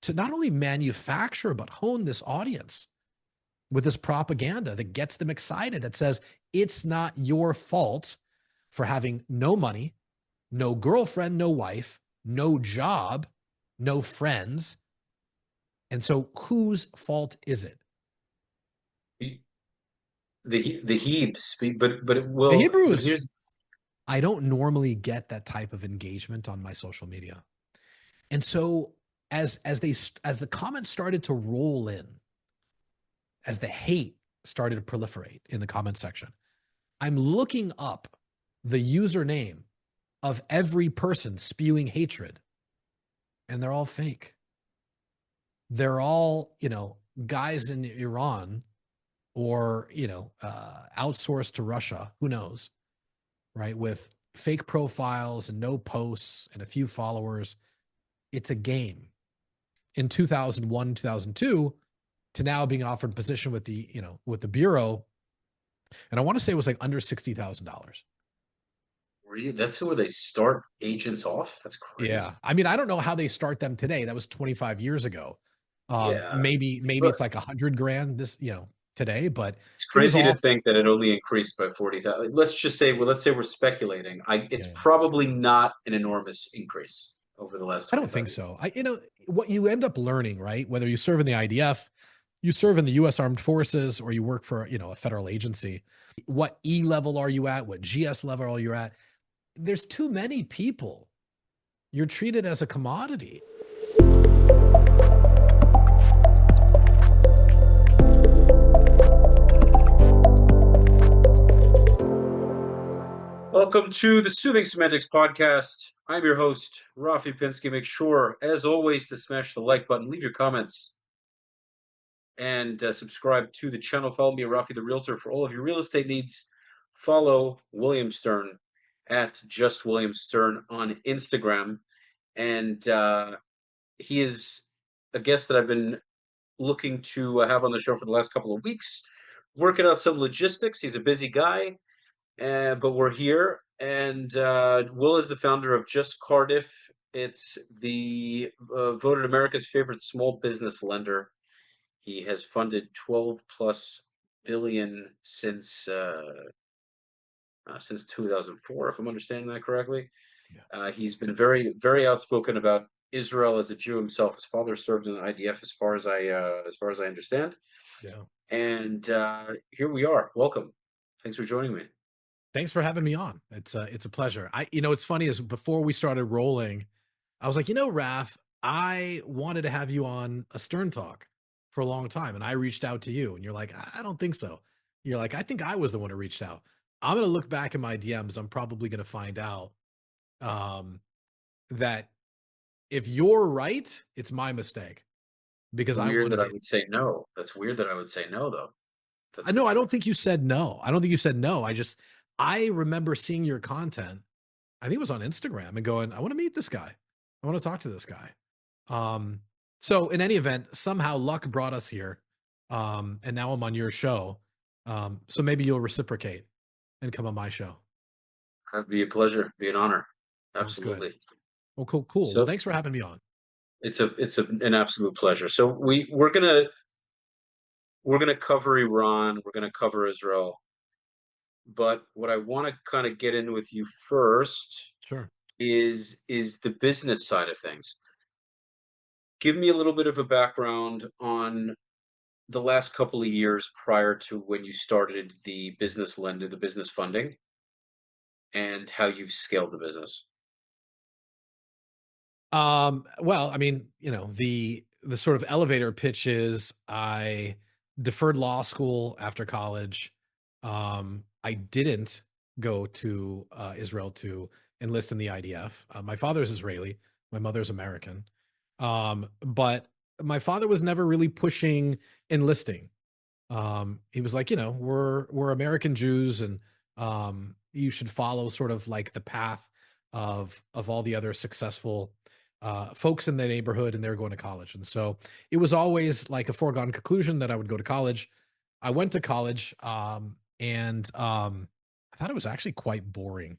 to not only manufacture, but hone this audience with this propaganda that gets them excited, that says it's not your fault for having no money, no girlfriend, no wife, no job, no friends. And so whose fault is it? The Hebes, but it The will. But Hebrews. here's I don't normally get that type of engagement on my social media. And so as the comments started to roll in, as the hate started to proliferate in the comment section, I'm looking up the username of every person spewing hatred, and they're all fake. They're all, guys in Iran or, outsourced to Russia, who knows, right? With fake profiles and no posts and a few followers. It's a game. In 2001, 2002, to now being offered a position with the Bureau. And I want to say it was like under $60,000. that's where they start agents off. That's crazy. Yeah. I mean, I don't know how they start them today. That was 25 years ago. Yeah, Maybe but it's like 100 grand today, but it's it was crazy to all, think that it only increased by 40,000. Let's just say, well, let's say we're speculating. It's yeah. probably not an enormous increase over the last I don't 25 think so. years. What you end up learning, right? Whether you serve in the IDF, you serve in the U.S. Armed Forces, or you work for, a federal agency, what E level are you at? What GS level are you at? There's too many people. You're treated as a commodity. Welcome to the Soothing Semantics Podcast. I'm your host, Rafi Pinsky. Make sure, as always, to smash the like button, leave your comments, and subscribe to the channel. Follow me, Rafi the Realtor, for all of your real estate needs. Follow William Stern at Just William Stern on Instagram. And he is a guest that I've been looking to have on the show for the last couple of weeks, working out some logistics. He's a busy guy, but we're here. And Will is the founder of Just Cardiff. It's the voted America's favorite small business lender. He has funded 12 plus billion since 2004, if I'm understanding that correctly. Yeah. He's been very, very outspoken about Israel as a Jew himself. His father served in the IDF, as far as I understand. Yeah. And here we are. Welcome. Thanks for joining me. Thanks for having me on. It's a pleasure. It's funny is before we started rolling, I was like, Raf, I wanted to have you on a Stern Talk for a long time. And I reached out to you and you're like, I don't think so. You're like, I think I was the one who reached out. I'm going to look back in my DMs. I'm probably going to find out that if you're right, it's my mistake because I Weird wanted that I to. would say no. That's weird that I would say no, though. I That's know. I weird. don't think you said no. I don't think you said no. I remember seeing your content. I think it was on Instagram and going, I want to meet this guy. I want to talk to this guy. So in any event, somehow luck brought us here. And now I'm on your show. So maybe you'll reciprocate and come on my show. That'd be a pleasure. Be an honor. Sounds good. Absolutely. Well, cool. Well, So thanks for having me on. an absolute pleasure. So we're gonna cover Iran. We're gonna cover Israel. But what I want to kind of get in with you first Sure. is the business side of things. Give me a little bit of a background on the last couple of years prior to when you started the business lender, the business funding, and how you've scaled the business. Well, I mean, the sort of elevator pitch is I deferred law school after college. I didn't go to Israel to enlist in the IDF. My father's Israeli, my mother's American. But my father was never really pushing enlisting. He was like, we're American Jews, and you should follow sort of like the path of all the other successful folks in the neighborhood, and they're going to college. And so it was always like a foregone conclusion that I would go to college. I went to college, and I thought it was actually quite boring.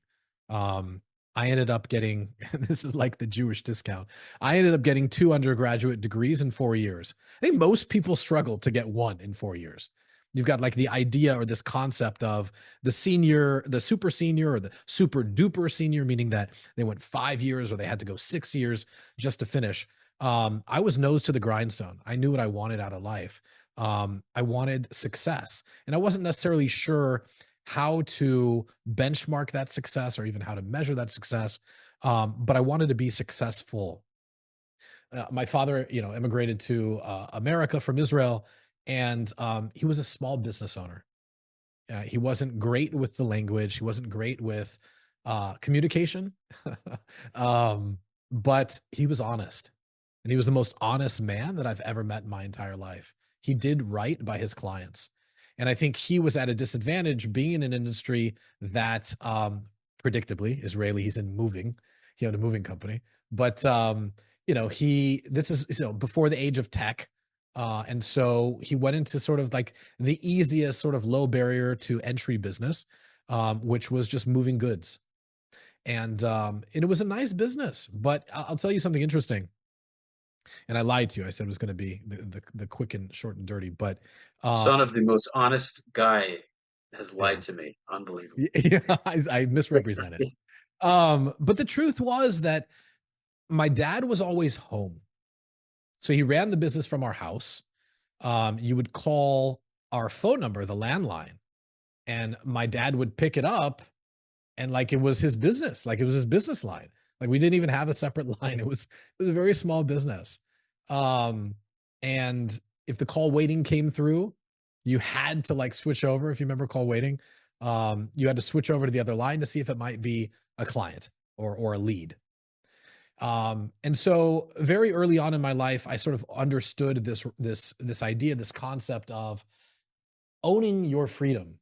I ended up getting, this is like the Jewish discount. I ended up getting 2 undergraduate degrees in 4 years. I think most people struggle to get one in 4 years. You've got like the idea or this concept of the senior, the super senior, or the super duper senior, meaning that they went 5 years or they had to go 6 years just to finish. I was nose to the grindstone. I knew what I wanted out of life. I wanted success, and I wasn't necessarily sure how to benchmark that success or even how to measure that success. But I wanted to be successful. My father, immigrated to America from Israel, and he was a small business owner. He wasn't great with the language. He wasn't great with communication, but he was honest, and he was the most honest man that I've ever met in my entire life. He did right by his clients, and I think he was at a disadvantage being in an industry that, predictably, Israeli. He's in moving. He owned a moving company, but he this is before the age of tech. And so he went into sort of like the easiest sort of low barrier to entry business, which was just moving goods. And it was a nice business, but I'll tell you something interesting. And I lied to you. I said it was going to be the quick and short and dirty, but Son of the most honest guy has lied yeah, to me. Unbelievable. yeah, I misrepresented. But the truth was that my dad was always home. So he ran the business from our house. You would call our phone number, the landline, and my dad would pick it up, and like it was his business, like it was his business line. Like we didn't even have a separate line. It was a very small business. Um, and if the call waiting came through, you had to like switch over. If you remember call waiting, you had to switch over to the other line to see if it might be a client or a lead. And so very early on in my life, I sort of understood this idea, this concept of owning your freedom.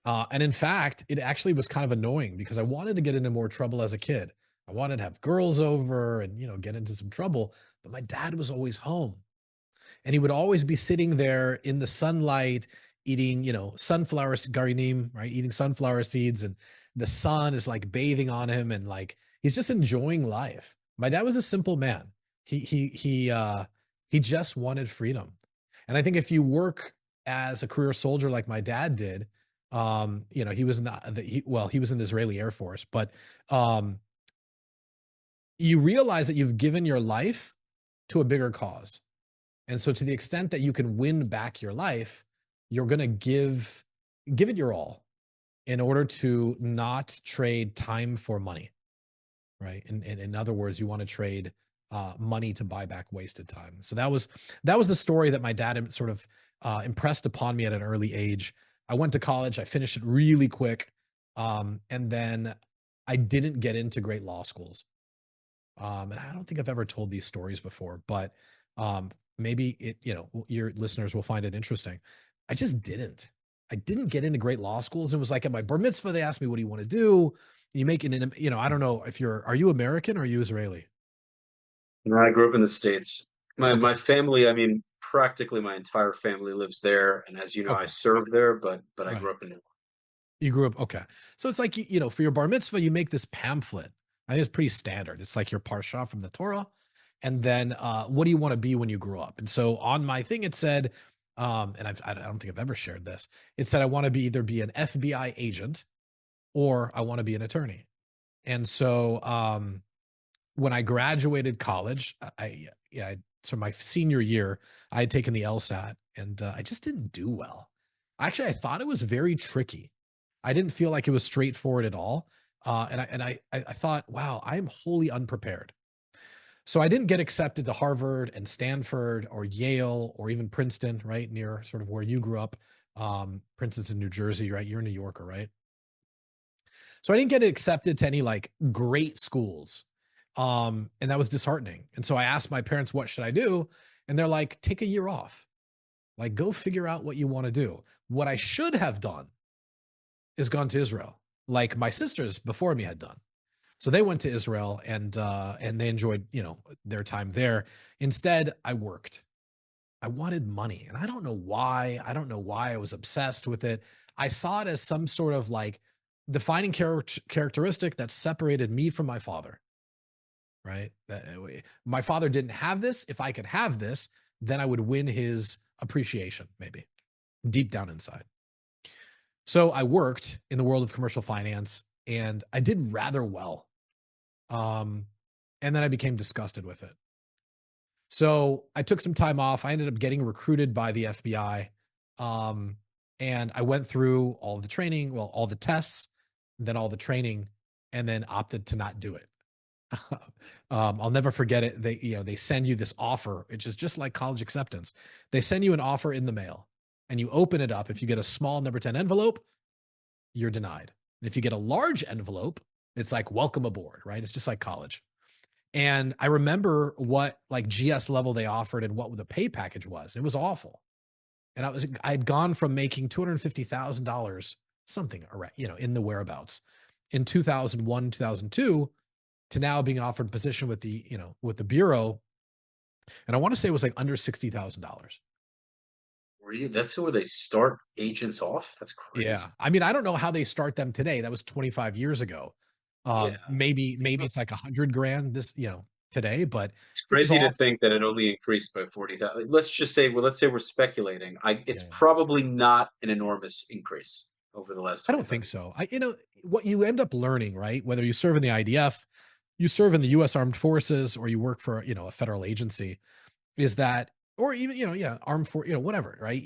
And in fact, it actually was kind of annoying because I wanted to get into more trouble as a kid. I wanted to have girls over and get into some trouble, but my dad was always home, and he would always be sitting there in the sunlight eating, sunflower gardening, right? Eating sunflower seeds, and the sun is like bathing on him, and like he's just enjoying life. My dad was a simple man. He just wanted freedom. And I think if you work as a career soldier like my dad did, he was not he was in the Israeli Air Force, but you realize that you've given your life to a bigger cause. And so to the extent that you can win back your life, you're going to give it your all in order to not trade time for money, right? And in other words, you want to trade money to buy back wasted time. So that was the story that my dad sort of impressed upon me at an early age. I went to college, I finished it really quick, and then I didn't get into great law schools. And I don't think I've ever told these stories before, but maybe your listeners will find it interesting. I just didn't. I didn't get into great law schools. It was like at my bar mitzvah, they asked me, "What do you want to do?" You make it in, I don't know if are you American or are you Israeli? I grew up in the States. My Okay. family, I mean, practically my entire family lives there, and as you know, I Okay. served there, but I grew Right. up in New York. You grew up. Okay. So it's like, for your bar mitzvah, you make this pamphlet. I think it's pretty standard. It's like your parsha from the Torah. And then what do you want to be when you grow up? And so on my thing, it said, and I don't think I've ever shared this. It said, I want to either be an FBI agent or I want to be an attorney. And so when I graduated college, so my senior year, I had taken the LSAT, and I just didn't do well. Actually, I thought it was very tricky. I didn't feel like it was straightforward at all. And I thought, wow, I am wholly unprepared. So I didn't get accepted to Harvard and Stanford or Yale or even Princeton, right near sort of where you grew up. Princeton's in New Jersey, right? You're a New Yorker, right? So I didn't get accepted to any like great schools. And that was disheartening. And so I asked my parents, what should I do? And they're like, take a year off. Like, go figure out what you want to do. What I should have done is gone to Israel, like my sisters before me had done. So they went to Israel and they enjoyed, their time there. Instead, I worked. I wanted money, and I don't know why. I don't know why I was obsessed with it. I saw it as some sort of like defining characteristic that separated me from my father, right? My father didn't have this. If I could have this, then I would win his appreciation, maybe deep down inside. So I worked in the world of commercial finance and I did rather well. And then I became disgusted with it. So I took some time off. I ended up getting recruited by the FBI. And I went through all the training, well, all the tests, then all the training, and then opted to not do it. I'll never forget it. They send you this offer, which is just like college acceptance. They send you an offer in the mail and you open it up. If you get a small number 10 envelope, you're denied. And if you get a large envelope, it's like, welcome aboard, right? It's just like college. And I remember what like GS level they offered and what the pay package was. It was awful. And I'd gone from making $250,000, something around, in the whereabouts in 2001, 2002 to now being offered a position with the Bureau. And I want to say it was like under $60,000. That's where they start agents off? That's crazy. Yeah. I mean, I don't know how they start them today. That was 25 years ago. Yeah. Maybe it's like $100,000 today, but it's crazy to think that it only increased by 40,000. Let's say we're speculating. It's probably not an enormous increase over the last 20 I don't think so. What you end up learning, right? Whether you serve in the IDF, you serve in the US Armed Forces, or you work for, a federal agency, is that, or even, armed force, whatever, right?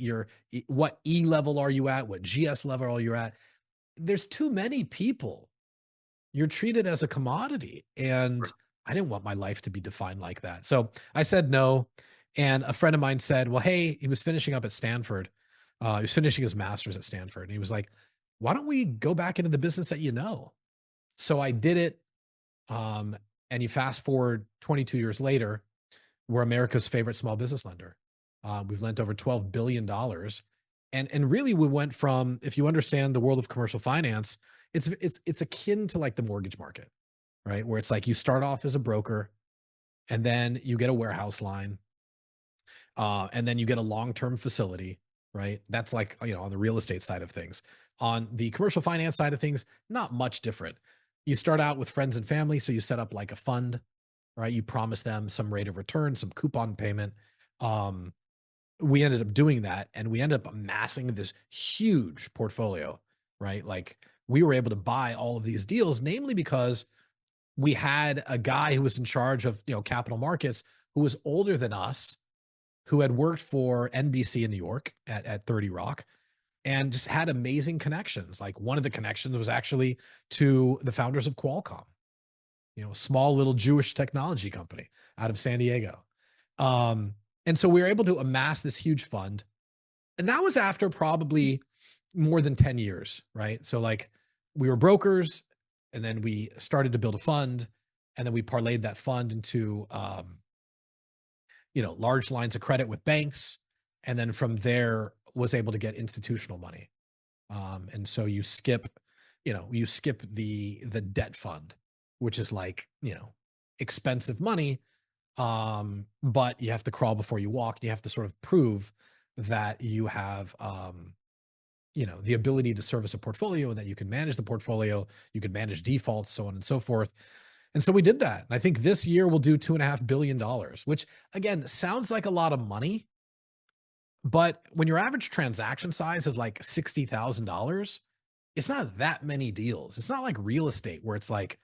What E level are you at? What GS level are you at? There's too many people. You're treated as a commodity. And I didn't want my life to be defined like that. So I said no. And a friend of mine said, well, hey, he was finishing up at Stanford. He was finishing his master's at Stanford. And he was like, why don't we go back into the business that you know? So I did it. And you fast forward 22 years later, we're America's favorite small business lender. We've lent over $12 billion. And really we went from, if you understand the world of commercial finance, it's akin to like the mortgage market, right? Where it's like you start off as a broker and then you get a warehouse line. And then you get a long-term facility, right? That's like, on the real estate side of things. On the commercial finance side of things, not much different. You start out with friends and family. So you set up like a fund, right? You promise them some rate of return, some coupon payment. We ended up doing that and we ended up amassing this huge portfolio, right? Like we were able to buy all of these deals, namely because we had a guy who was in charge of, capital markets who was older than us, who had worked for NBC in New York at 30 Rock and just had amazing connections. Like one of the connections was actually to the founders of Qualcomm, a small little Jewish technology company out of San Diego. And so we were able to amass this huge fund. And that was after probably more than 10 years, right? So like we were brokers and then we started to build a fund and then we parlayed that fund into, large lines of credit with banks. And then from there was able to get institutional money. And so you skip the debt fund, which is like, expensive money. But you have to crawl before you walk. You have to sort of prove that you have, the ability to service a portfolio and that you can manage the portfolio, you can manage defaults, so on and so forth. And so we did that. And I think this year we'll do $2.5 billion, which again, sounds like a lot of money. But when your average transaction size is like $60,000, it's not that many deals. It's not like real estate where it's like,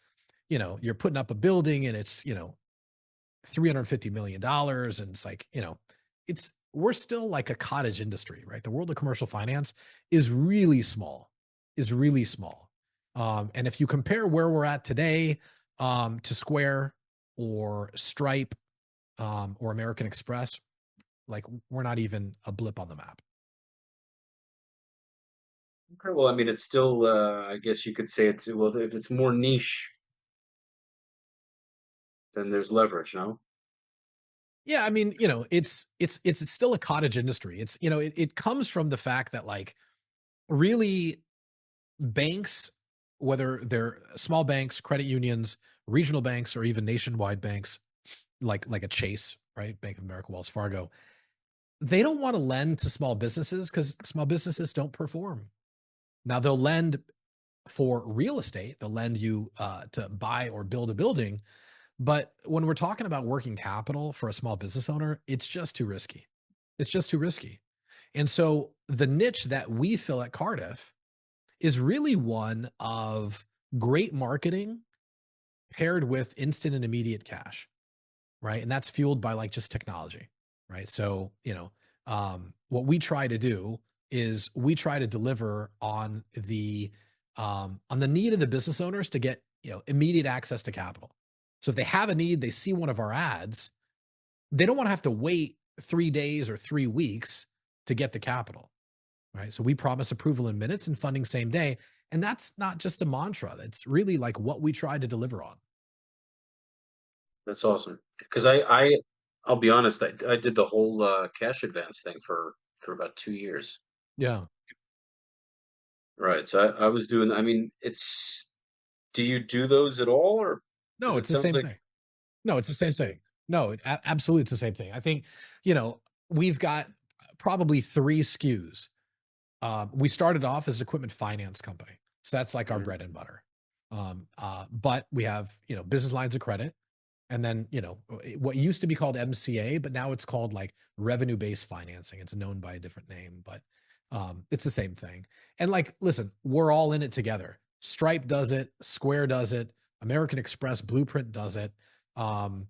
you're putting up a building and it's, $350 million. And it's like, we're still like a cottage industry, right? The world of commercial finance is really small. And if you compare where we're at today, to Square or Stripe, or American Express, like we're not even a blip on the map. Okay, well, I mean, it's still, I guess you could say if it's more niche, then there's leverage, no? Yeah, I mean, it's still a cottage industry. It's, it comes from the fact that like really banks, whether they're small banks, credit unions, regional banks, or even nationwide banks, like a Chase, right? Bank of America, Wells Fargo, they don't want to lend to small businesses because small businesses don't perform. Now they'll lend for real estate. They'll lend you to buy or build a building. But when we're talking about working capital for a small business owner, it's just too risky. It's just too risky. And so the niche that we fill at Cardiff is really one of great marketing paired with instant and immediate cash, right? And that's fueled by like just technology, right? So, what we try to do is we try to deliver on the need of the business owners to get, immediate access to capital. So if they have a need, they see one of our ads, they don't want to have to wait 3 days or 3 weeks to get the capital, right? So we promise approval in minutes and funding same day. And that's not just a mantra. That's really like what we try to deliver on. That's awesome. Because I'll be honest, I did the whole cash advance thing for about 2 years. Yeah. Right. So I was doing. I mean, do you do those at all, or No, because it it's the sounds same like thing. No, it's the okay, same so thing. No, absolutely, it's the same thing. I think, we've got probably 3 SKUs. We started off as an equipment finance company, so that's like our mhm, bread and butter. But we have, business lines of credit, and then, what used to be called MCA, but now it's called like revenue-based financing. It's known by a different name, but it's the same thing. And like, listen, we're all in it together. Stripe does it, Square does it, American Express Blueprint does it. Um,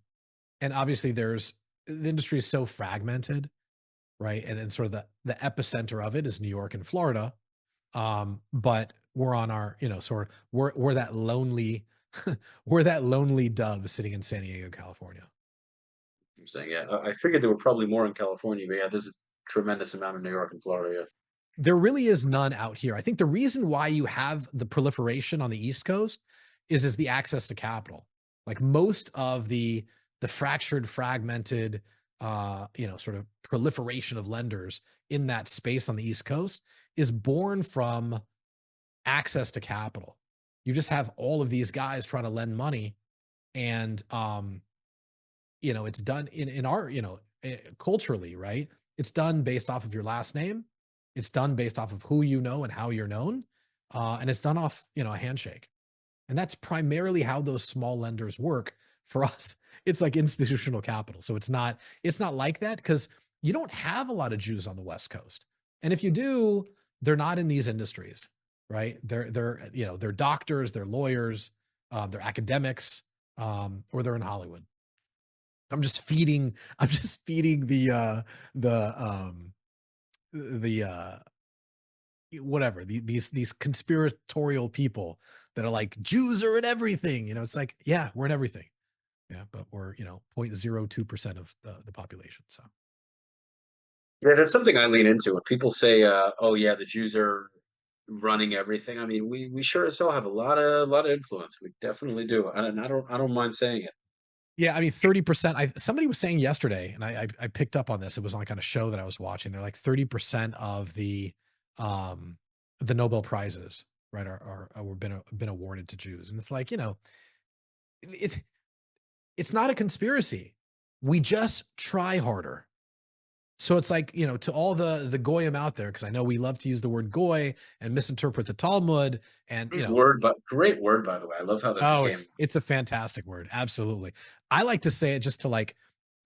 and obviously the industry is so fragmented, right? And then sort of the epicenter of it is New York and Florida. But we're on our, sort of we're that lonely we're that lonely dove sitting in San Diego, California. interesting. Yeah, I figured there were probably more in California, but yeah, there's a tremendous amount in New York and Florida. There really is none out here. I think the reason why you have the proliferation on the East Coast is the access to capital. Like most of the fractured, fragmented, sort of proliferation of lenders in that space on the East Coast is born from access to capital. You just have all of these guys trying to lend money, and it's done in our, culturally, right? It's done based off of your last name. It's done based off of who you know and how you're known, and it's done off, a handshake. And that's primarily how those small lenders work. For us, it's like institutional capital. So it's not like that because you don't have a lot of Jews on the West Coast. And if you do, they're not in these industries, right? They're doctors, they're lawyers, they're academics, or they're in Hollywood. I'm just feeding the whatever, these conspiratorial people that are like Jews are in everything. It's like, yeah, we're in everything. Yeah, but we're 0.02% of the population. So Yeah, that's something I lean into when people say, "Oh yeah, the Jews are running everything." I mean, we sure as hell have a lot of influence. We definitely do, and I don't mind saying it. yeah, I mean 30%. Somebody was saying yesterday, and I picked up on this. It was on kind of show that I was watching. They're like 30% of um the Nobel prizes, right, are been awarded to Jews, and it's like it it's not a conspiracy. We just try harder. So it's like, to all the goyim out there, because I know we love to use the word goy and misinterpret the Talmud, and Great word, but great word, by the way. I love how that oh, became. it's a fantastic word. Absolutely. I like to say it just to like,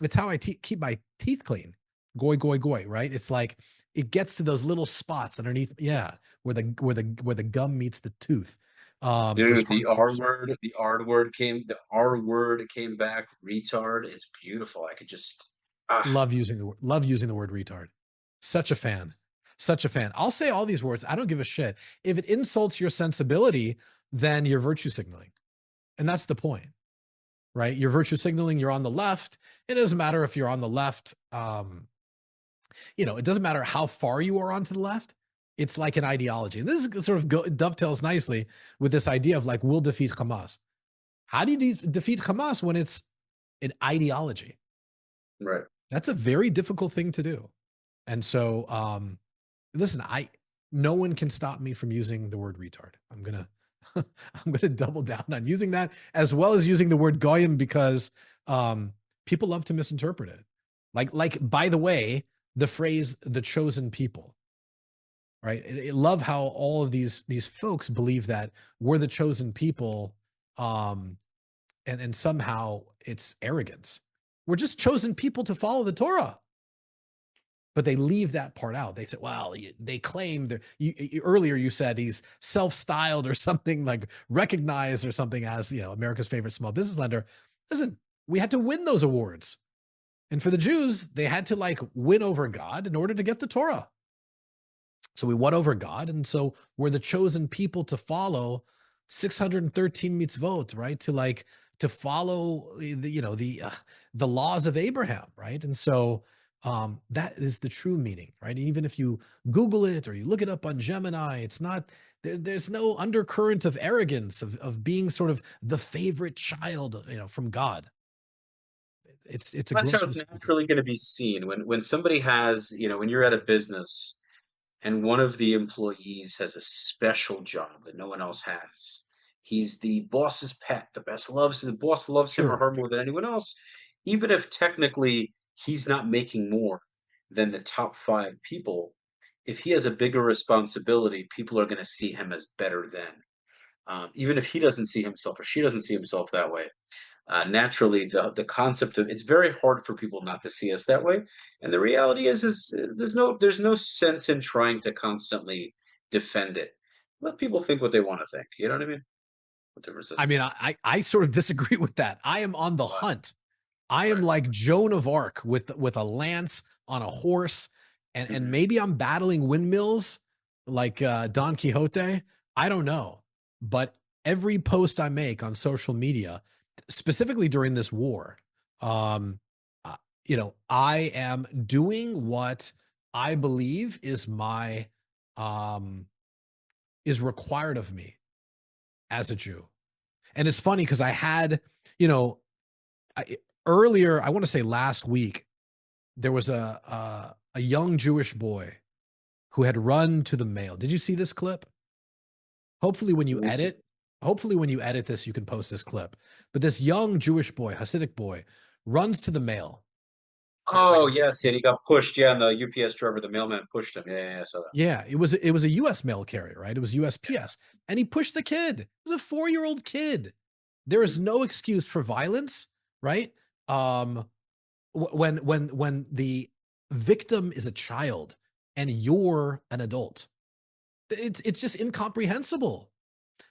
it's how I keep my teeth clean. Goy, goy, goy, right? It's like it gets to those little spots underneath, yeah, where the gum meets the tooth. Those Dude, the hard R parts. word, the R word came back, retard. It's beautiful. I could just ah, Love using the word retard. Such a fan. Such a fan. I'll say all these words. I don't give a shit. If it insults your sensibility, then you're virtue signaling. And that's the point, right? You're virtue signaling, you're on the left. It doesn't matter if you're on the left. It doesn't matter how far you are onto the left. It's like an ideology. And this is sort of dovetails nicely with this idea of like, we'll defeat Hamas. How do you defeat Hamas when it's an ideology? right. That's a very difficult thing to do. And so, listen, no one can stop me from using the word retard. I'm gonna I'm gonna double down on using that as well as using the word goyim because people love to misinterpret it. Like by the way, the phrase "the chosen people," right? I love how all of these folks believe that we're the chosen people, and somehow it's arrogance. We're just chosen people to follow the Torah. But they leave that part out. They say, well, they claim that earlier you said he's self-styled or something, like recognized or something as, America's favorite small business lender. Listen, we had to win those awards. And for the Jews, they had to like win over God in order to get the Torah. So we won over God. And so we're the chosen people to follow 613 mitzvot, right? To follow the laws of Abraham, right? And so that is the true meaning, right? Even if you Google it or you look it up on Gemini, it's not there's no undercurrent of arrogance of being sort of the favorite child, from God. It's a That's how gross it's misconception. naturally going to be seen when somebody has, when you're at a business and one of the employees has a special job that no one else has. He's the boss's pet. The boss loves him or Sure. her more than anyone else, even if technically he's not making more than the top five people. If he has a bigger responsibility, people are going to see him as better than, even if he doesn't see himself or she doesn't see himself that way. Naturally, the concept of it's very hard for people not to see us that way, and the reality is there's no sense in trying to constantly defend it. Let people think what they want to think. You know what I mean? What difference does I it mean, make? I sort of disagree with that. I am on the Why? hunt. I am Right. like Joan of Arc with a lance on a horse, and Mhm. maybe I'm battling windmills like Don Quixote. I don't know, but every post I make on social media, specifically during this war, um, I am doing what I believe um, is required of me as a Jew. And it's funny because I had, you know, earlier, I want to say last week, there was a young Jewish boy who had run to the mail. Did you see this clip? Hopefully, when you Let me see. edit, hopefully when you edit this, you can post this clip. But this young Jewish boy, Hasidic boy, runs to the mail. It's like Oh yes, yeah, he got pushed. Yeah, and the UPS driver, the mailman, pushed him. Yeah, I saw that. it was a U.S. mail carrier, right? It was Yeah. USPS, and he pushed the kid. It was a 4-year-old kid. There is Mhm. no excuse for violence, right? Um, when the victim is a child and you're an adult, it's just incomprehensible.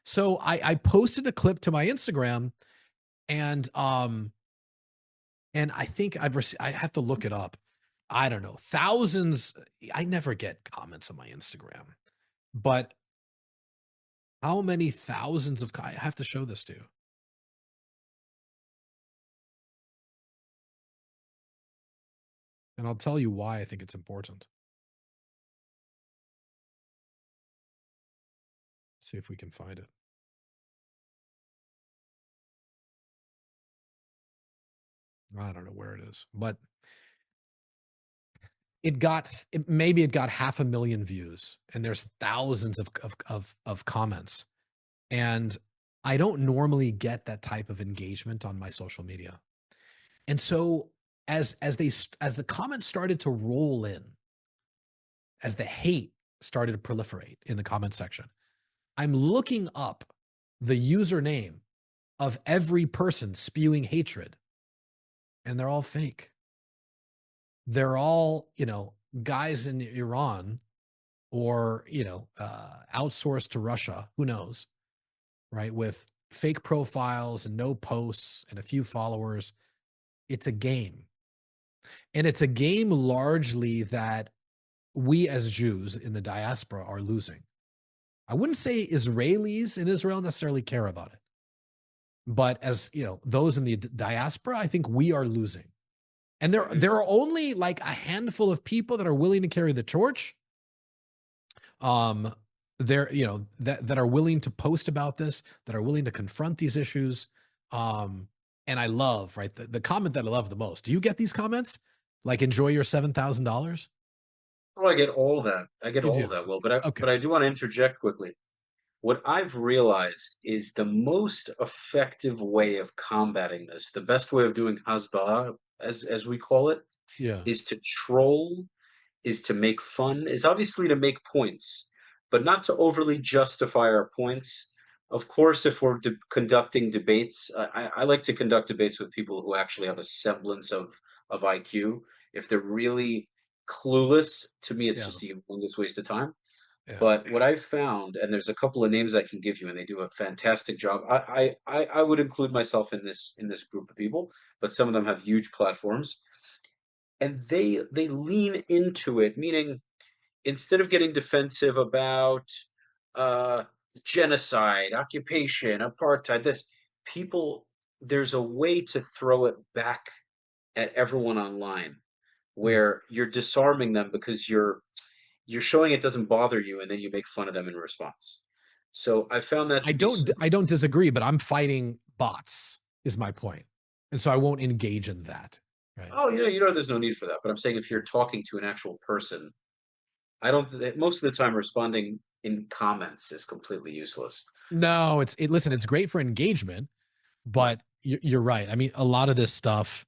So I posted a clip to my Instagram, and I think I have to look it up. I don't know, thousands. I never get comments on my Instagram, but how many thousands of I have to show this to you, and I'll tell you why I think it's important. Let's see if we can find it. I don't know where it is, but maybe it got 500,000 views, and there's thousands of comments. And I don't normally get that type of engagement on my social media. And so as the comments started to roll in, as the hate started to proliferate in the comment section, I'm looking up the username of every person spewing hatred, and they're all fake. They're all, guys in Iran or, outsourced to Russia, who knows, right? With fake profiles and no posts and a few followers. It's a game. And it's a game largely that we as Jews in the diaspora are losing. I wouldn't say Israelis in Israel necessarily care about it, but as those in the diaspora, I think we are losing. And there, Mhm. there are only like a handful of people that are willing to carry the torch. Um, that are willing to post about this, that are willing to confront these issues. Um, and I love, right, the comment that I love the most. Do you get these comments? Like, enjoy your $7,000? Oh, I get all that. I get You all do. of that, Will, but Okay. I do want to interject quickly. What I've realized is the most effective way of combating this, the best way of doing hasbara, as we call it, Yeah. is to troll is to make fun, is obviously to make points, but not to overly justify our points. Of course, if we're conducting debates, I like to conduct debates with people who actually have a semblance of IQ. If they're really clueless, to me, it's Yeah. just a humongous waste of time. Yeah. But what I've found, and there's a couple of names I can give you, and they do a fantastic job. I would include myself in this group of people, but some of them have huge platforms, and they lean into it, meaning instead of getting defensive about uh, genocide, occupation, apartheid, this people, there's a way to throw it back at everyone online Mm. where you're disarming them because you're showing it doesn't bother you, and then you make fun of them in response. So I found that to be super. I don't disagree, but I'm fighting bots is my point. And so I won't engage in that. Right. Oh, yeah, there's no need for that. But I'm saying if you're talking to an actual person, I don't. Most of the time, responding in comments is completely useless. No, listen, it's great for engagement, Right. but you're right. I mean, a lot of this stuff,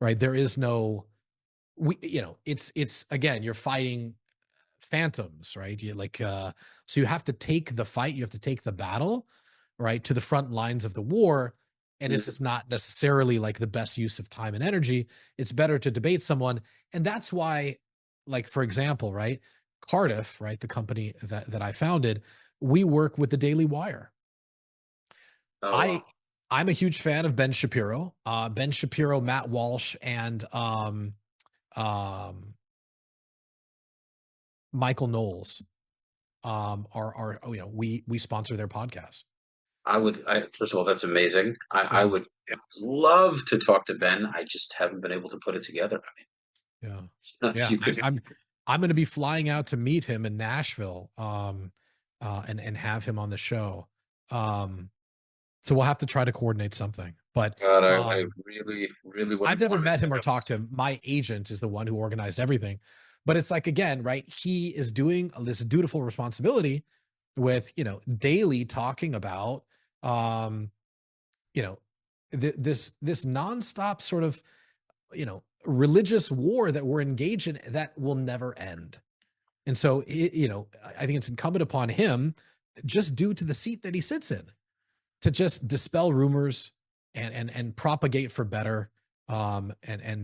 right? There is no it's again, you're fighting phantoms, right? So you have to take the fight, you have to take the battle, right, to the front lines of the war. And this Mhm. is not necessarily like the best use of time and energy. It's better to debate someone. And that's why, like, for example, right, Cardiff, right, the company that I founded, we work with the Daily Wire. Oh, I wow. I'm a huge fan of Ben Shapiro. Ben Shapiro, Matt Walsh, and um, Michael Knowles are we sponsor their podcast. First of all, that's amazing. I Yeah, would love to talk to Ben. I just haven't been able to put it together. yeah, I mean, if yeah. you could. I'm going to be flying out to meet him in Nashville, and have him on the show. Um, so we'll have to try to coordinate something. But God, I really, really I've wouldn't never want to met him catch or up. talked to him. My agent is the one who organized everything. But it's like, again, right? He is doing this dutiful responsibility with, daily talking about, um, you know, this nonstop sort of, religious war that we're engaged in that will never end. And so, I think it's incumbent upon him, just due to the seat that he sits in, to just dispel rumors and propagate for better, and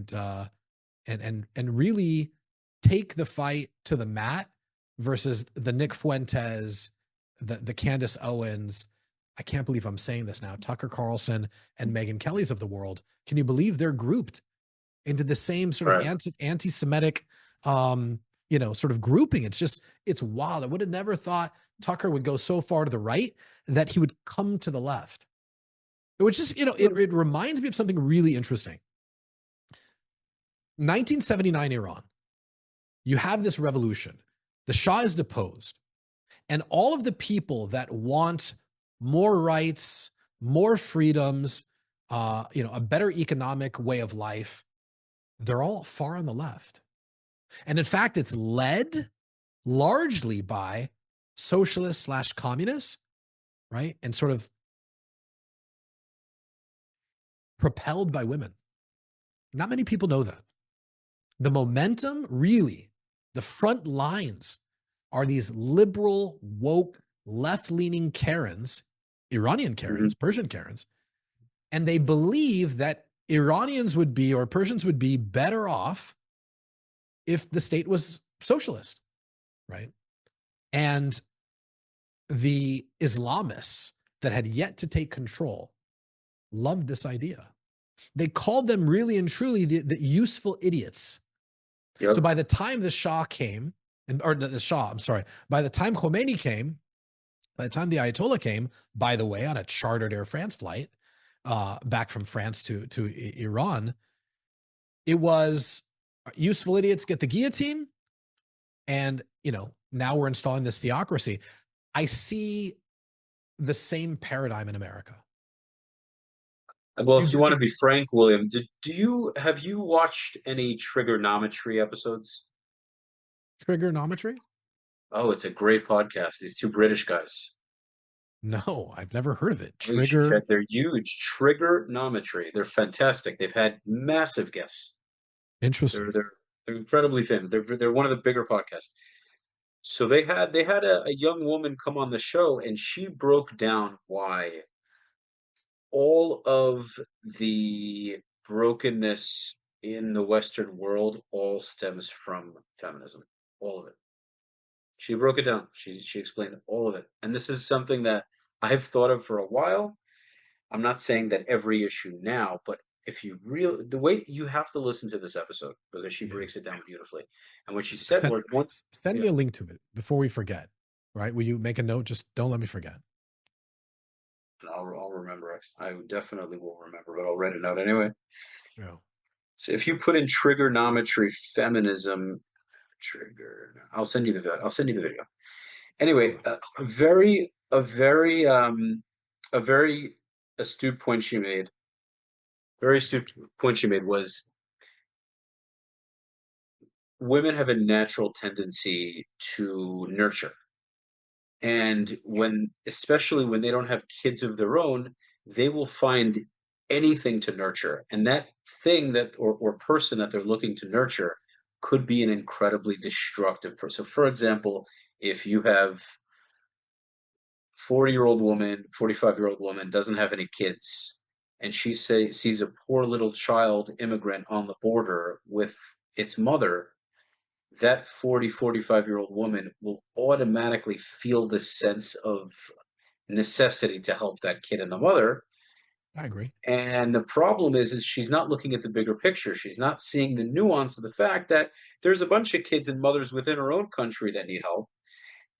really take the fight to the mat versus the Nick Fuentes, the Candace Owens. I can't believe I'm saying this now. Tucker Carlson and Megyn Kelly's of the world. Can you believe they're grouped into the same sort of Right. anti-Semitic, sort of grouping? It's wild. I would have never thought Tucker would go so far to the right that he would come to the left. It was just, it reminds me of something really interesting. 1979 Iran. You have this revolution. The Shah is deposed. And all of the people that want more rights, more freedoms, a better economic way of life, they're all far on the left. And in fact, it's led largely by socialists slash communists, right? And sort of propelled by women. Not many people know that. The momentum, really, the front lines are these liberal, woke, left leaning Karens, Iranian Mhm. Karens, Persian Karens, and they believe that Iranians would be, or Persians would be, better off if the state was socialist, right? And the Islamists that had yet to take control loved this idea. They called them really and truly the useful idiots. So Yep. by the time the Shah came, the Shah, I'm sorry, by the time Khomeini came, by the time the Ayatollah came, by the way, on a chartered Air France flight back from France to Iran, it was useful idiots get the guillotine, and now we're installing this theocracy. I see the same paradigm in America. Well, Do you if you want to disagree? be frank, William, have you watched any trigonometry episodes? Trigonometry? Oh, it's a great podcast. These two British guys. No, I've never heard of it. Oh, you should Trigger. check. They're huge. Trigonometry. They're fantastic. They've had massive guests. Interesting. They're incredibly famous. They're one of the bigger podcasts. So they had a young woman come on the show, and she broke down why all of the brokenness in the Western world all stems from feminism. All of it. She broke it down. She explained all of it. And this is something that I've thought of for a while. I'm not saying that every issue now, but if you really the way you have to listen to this episode because she Yeah. breaks it down beautifully. And what she said was one Send yeah, me a link to it before we forget. Right? Will you make a note? Just don't let me forget. I'll remember it. I definitely will remember, but I'll write a note anyway. Yeah. So if you put in trigonometry feminism I'll send you the video. Anyway, Cool. a very astute point she made. Very astute point she made was women have a natural tendency to nurture. And especially when they don't have kids of their own, they will find anything to nurture. And that thing or person that they're looking to nurture could be an incredibly destructive person. So for example, if you have 40-year-old woman, 45-year-old woman doesn't have any kids, and sees a poor little child immigrant on the border with its mother, that 45-year-old woman will automatically feel this sense of necessity to help that kid and the mother. I agree. And the problem is she's not looking at the bigger picture. She's not seeing the nuance of the fact that there's a bunch of kids and mothers within her own country that need help.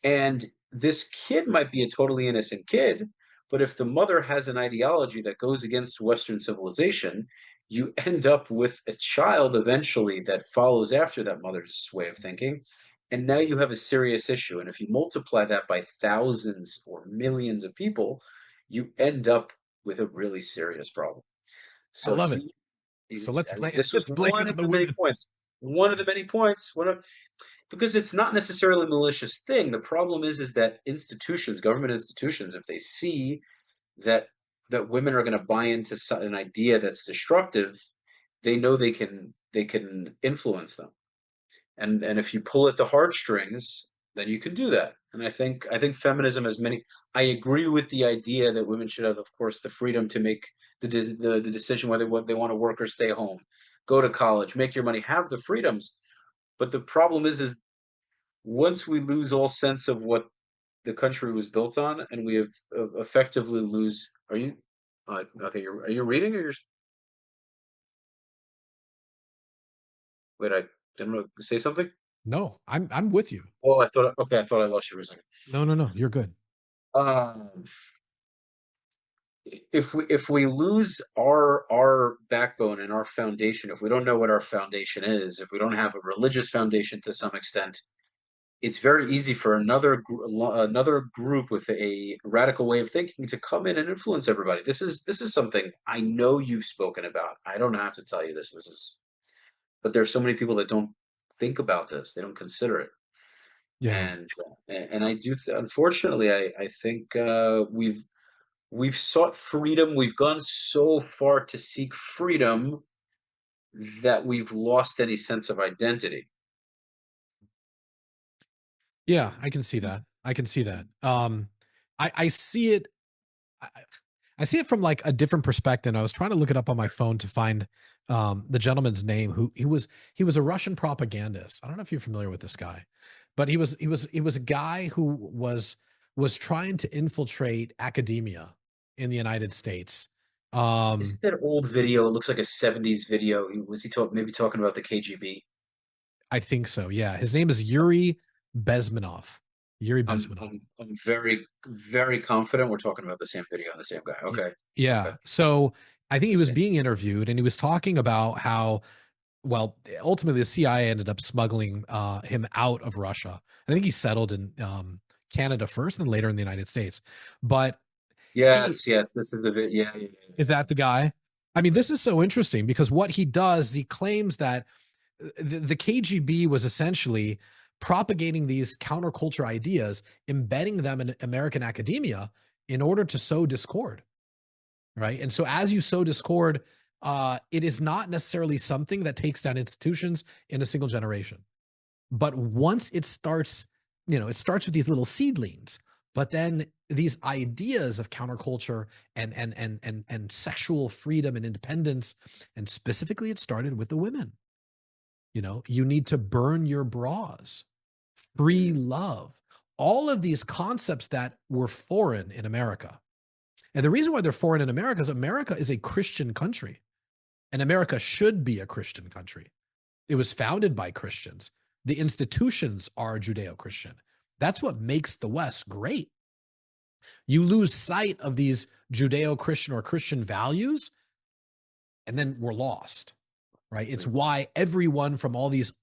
And this kid might be a totally innocent kid, but if the mother has an ideology that goes against Western civilization, you end up with a child eventually that follows after that mother's way of thinking. And now you have a serious issue. And if you multiply that by thousands or millions of people, you end up with a really serious problem. I So love it. So this was let's blame it one on of the the many women. points. One of the many points. Because it's not necessarily a malicious thing. The problem is that institutions, government institutions, if they see that women are going to buy into an idea that's destructive, they know they can influence them. And if you pull at the heartstrings, then you can do that. And I think feminism has many. I agree with the idea that women should have, of course, the freedom to make the decision whether what they want to work or stay home, go to college, make your money, have the freedoms. But the problem is once we lose all sense of what the country was built on, and we have effectively lose. Are you okay? Are you reading or you're? Wait, I didn't say something. No, I'm with you. Oh, I thought. Okay, I thought I lost you for a second. No, you're good. Um, if we lose our backbone and our foundation, if we don't know what our foundation is, if we don't have a religious foundation to some extent, it's very easy for another group with a radical way of thinking to come in and influence everybody. This is something I know you've spoken about. I don't have to tell you this. But there's so many people that don't think about this. They don't consider it. Yeah. And I do. Unfortunately, I think we've sought freedom. We've gone so far to seek freedom that we've lost any sense of identity. Yeah, I can see that. I can see that. I see it. I, I see it from like a different perspective. I was trying to look it up on my phone to find the gentleman's name. Who he was a Russian propagandist. I don't know if you're familiar with this guy, but he was a guy who was trying to infiltrate academia in the United States. Isn't that old video? It looks like a '70s video. Was he maybe talking about the KGB? I think so. Yeah, his name is Yuri Bezmenov. Yuri I'm Bezmenov. I'm I'm very very confident we're talking about the same video and the same guy. Okay. Okay. Yeah. So I think he was Interesting. being interviewed and he was talking about how, well, ultimately the CIA ended up smuggling him out of Russia. I think he settled in Canada first and then later in the United States. But he Yes, yes, this is the video. Yeah, yeah, yeah. is that the guy? I mean, this is so interesting because what he does, he claims that the KGB was essentially propagating these counterculture ideas, embedding them in American academia in order to sow discord, right? And so as you sow discord, it is not necessarily something that takes down institutions in a single generation. But once it starts, it starts with these little seedlings, but then these ideas of counterculture and sexual freedom and independence, and specifically it started with the women. You need to burn your bras, free love, all of these concepts that were foreign in America. And the reason why they're foreign in America is a Christian country, and America should be a Christian country. It was founded by Christians. The institutions are Judeo-Christian. That's what makes the West great. You lose sight of these Judeo-Christian or Christian values, and then we're lost, right? It's why everyone from all these,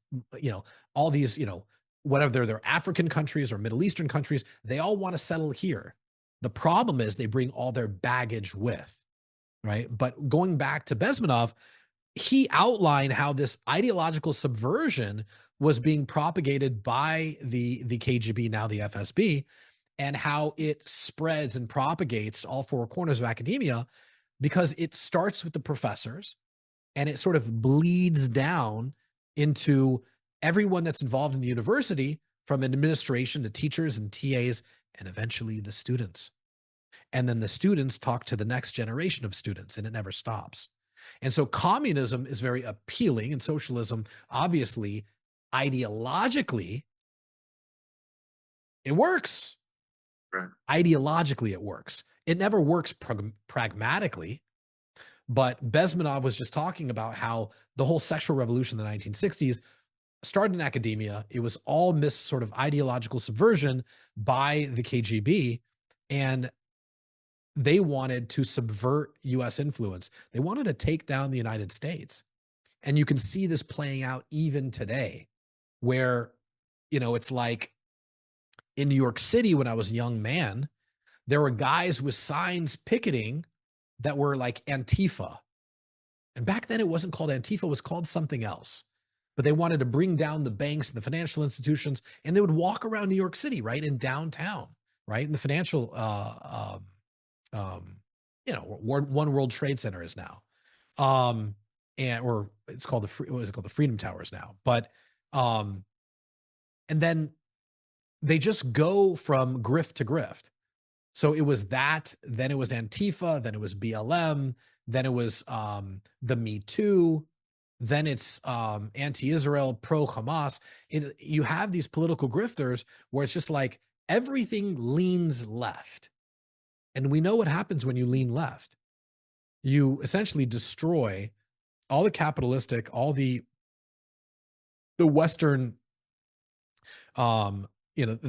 whatever they're African countries or Middle Eastern countries, they all want to settle here. The problem is they bring all their baggage with, right? But going back to Bezmenov, he outlined how this ideological subversion was being propagated by the KGB, now the FSB, and how it spreads and propagates to all four corners of academia, because it starts with the professors and it sort of bleeds down into everyone that's involved in the university, from administration to teachers and TAs, and eventually the students. And then the students talk to the next generation of students, and it never stops. And so communism is very appealing, and socialism, obviously, ideologically, it works. Right. Ideologically, it works. It never works pragmatically. But Bezmenov was just talking about how the whole sexual revolution in the 1960s started in academia. It was all sort of ideological subversion by the KGB, and they wanted to subvert U.S. influence. They wanted to take down the United States. And you can see this playing out even today, where, it's like in New York City, when I was a young man, there were guys with signs picketing that were like Antifa. And back then it wasn't called Antifa, it was called something else. But they wanted to bring down the banks and the financial institutions, and they would walk around New York City, right, in downtown, right, in the financial, One World Trade Center is now, or it's called the Freedom Towers now. But, and then they just go from grift to grift. So it was that, then it was Antifa, then it was BLM, then it was the Me Too, then it's anti-Israel, pro-Hamas. You have these political grifters where it's just like everything leans left. And we know what happens when you lean left. You essentially destroy all the capitalistic, all the Western, the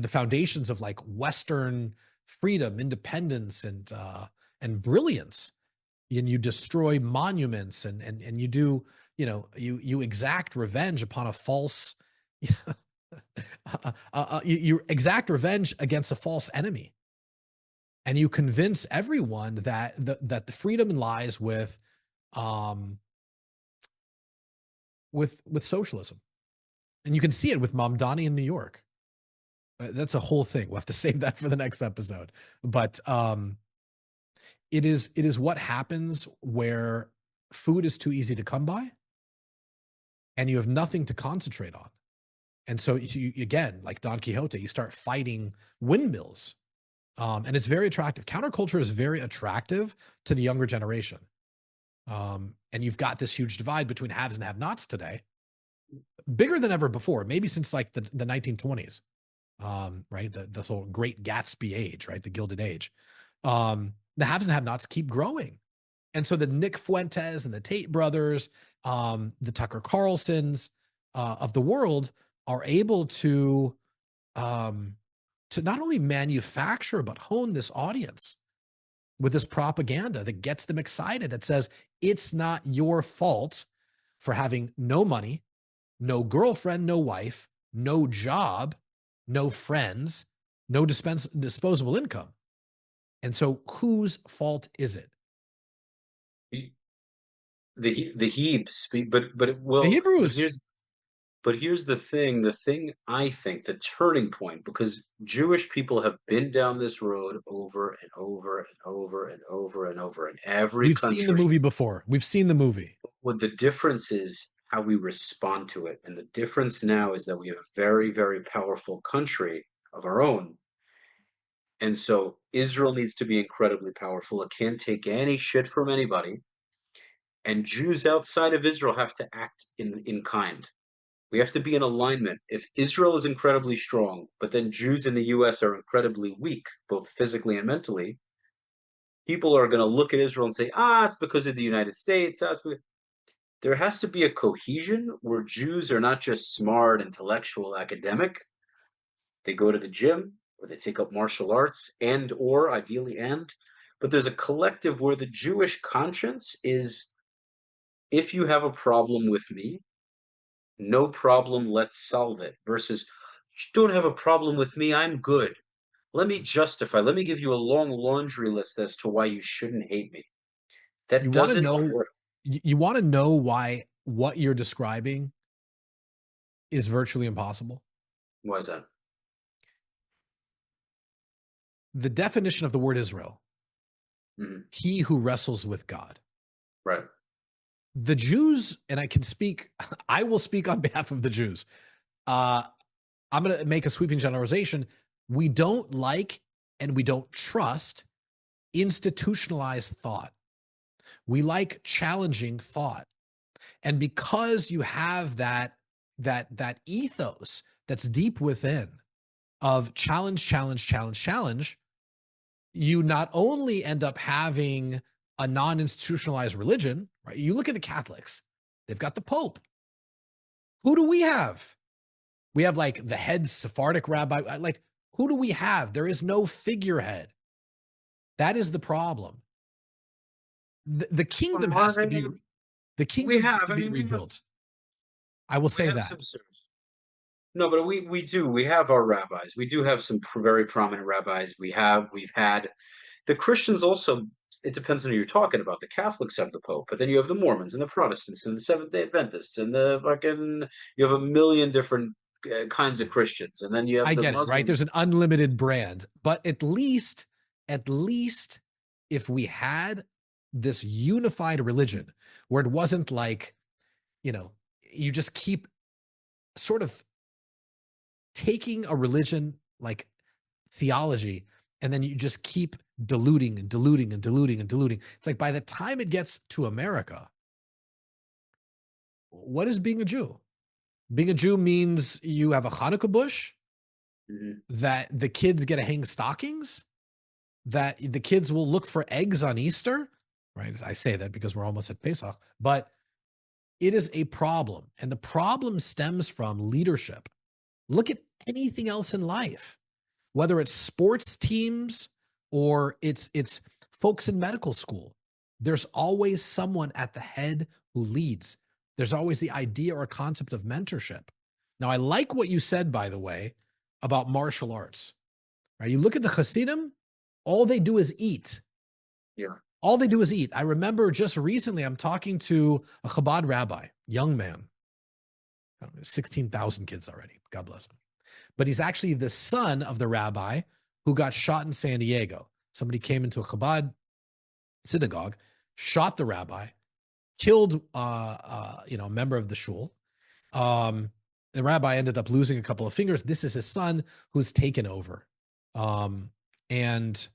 foundations of like Western freedom, independence, and brilliance. And you destroy monuments, and you do, you exact revenge upon a false, you exact revenge against a false enemy. And you convince everyone that the freedom lies with socialism. And you can see it with Mamdani in New York. That's a whole thing. We'll have to save that for the next episode. But it is what happens where food is too easy to come by and you have nothing to concentrate on. And so you, again, like Don Quixote, you start fighting windmills. And it's very attractive. Counterculture is very attractive to the younger generation. And you've got this huge divide between haves and have-nots today, bigger than ever before, maybe since like the 1920s, right? The whole Great Gatsby age, right? The Gilded Age. The haves and have-nots keep growing. And so the Nick Fuentes and the Tate brothers, the Tucker Carlsons of the world are able to not only manufacture, but hone this audience with this propaganda that gets them excited, that says, it's not your fault for having no money, no girlfriend, no wife, no job, no friends, no disposable income. And so whose fault is it? The Hebes, but it will. The Hebrews. But here's the thing I think, the turning point, because Jewish people have been down this road over and over and over and over and over in every We've seen the country. movie before. We've seen the movie. What the difference is how we respond to it. And the difference now is that we have a very, very powerful country of our own. And so Israel needs to be incredibly powerful. It can't take any shit from anybody. And Jews outside of Israel have to act in kind. We have to be in alignment. If Israel is incredibly strong, but then Jews in the US are incredibly weak, both physically and mentally, people are going to look at Israel and say, it's because of the United States. There has to be a cohesion where Jews are not just smart, intellectual, academic. They go to the gym or they take up martial arts or ideally but there's a collective where the Jewish conscience is, if you have a problem with me, no problem, let's solve it, versus you don't have a problem with me, I'm good. Let me give you a long laundry list as to why you shouldn't hate me. That You want to doesn't know work. you want to know why what you're describing is virtually impossible? Why is that? The definition of the word Israel, he who wrestles with God. Right. The Jews, and I will speak on behalf of the Jews. I'm going to make a sweeping generalization. We don't like and we don't trust institutionalized thought. We like challenging thought. And because you have that ethos that's deep within of challenge, you not only end up having a non-institutionalized religion, right? You look at the Catholics, they've got the Pope. Who do we have? We have like the head Sephardic rabbi. Like, who do we have? There is no figurehead. That is the problem. The kingdom has to be rebuilt. I will say that. No, but we do. We have our rabbis. We do have some very prominent rabbis. We've had the Christians also. It depends on who you're talking about. The Catholics have the Pope, but then you have the Mormons and the Protestants and the Seventh-day Adventists and you have a million different kinds of Christians, and then you have the Muslims. Right? There's an unlimited brand, but at least if we had this unified religion where it wasn't like, you just keep sort of taking a religion like theology and then you just keep diluting and diluting and diluting and diluting. It's like by the time it gets to America, what is being a Jew? Being a Jew means you have a Hanukkah bush, that the kids get to hang stockings, that the kids will look for eggs on Easter, right? I say that because we're almost at Pesach, but it is a problem. And the problem stems from leadership. Look at anything else in life, whether it's sports teams or it's folks in medical school. There's always someone at the head who leads. There's always the idea or concept of mentorship. Now, I like what you said, by the way, about martial arts. Right? You look at the Hasidim, all they do is eat. Yeah. All they do is eat. I remember just recently, I'm talking to a Chabad rabbi, young man, 16,000 kids already. God bless him. But he's actually the son of the rabbi who got shot in San Diego. Somebody came into a Chabad synagogue, shot the rabbi, killed a member of the shul. The rabbi ended up losing a couple of fingers. This is his son who's taken over. And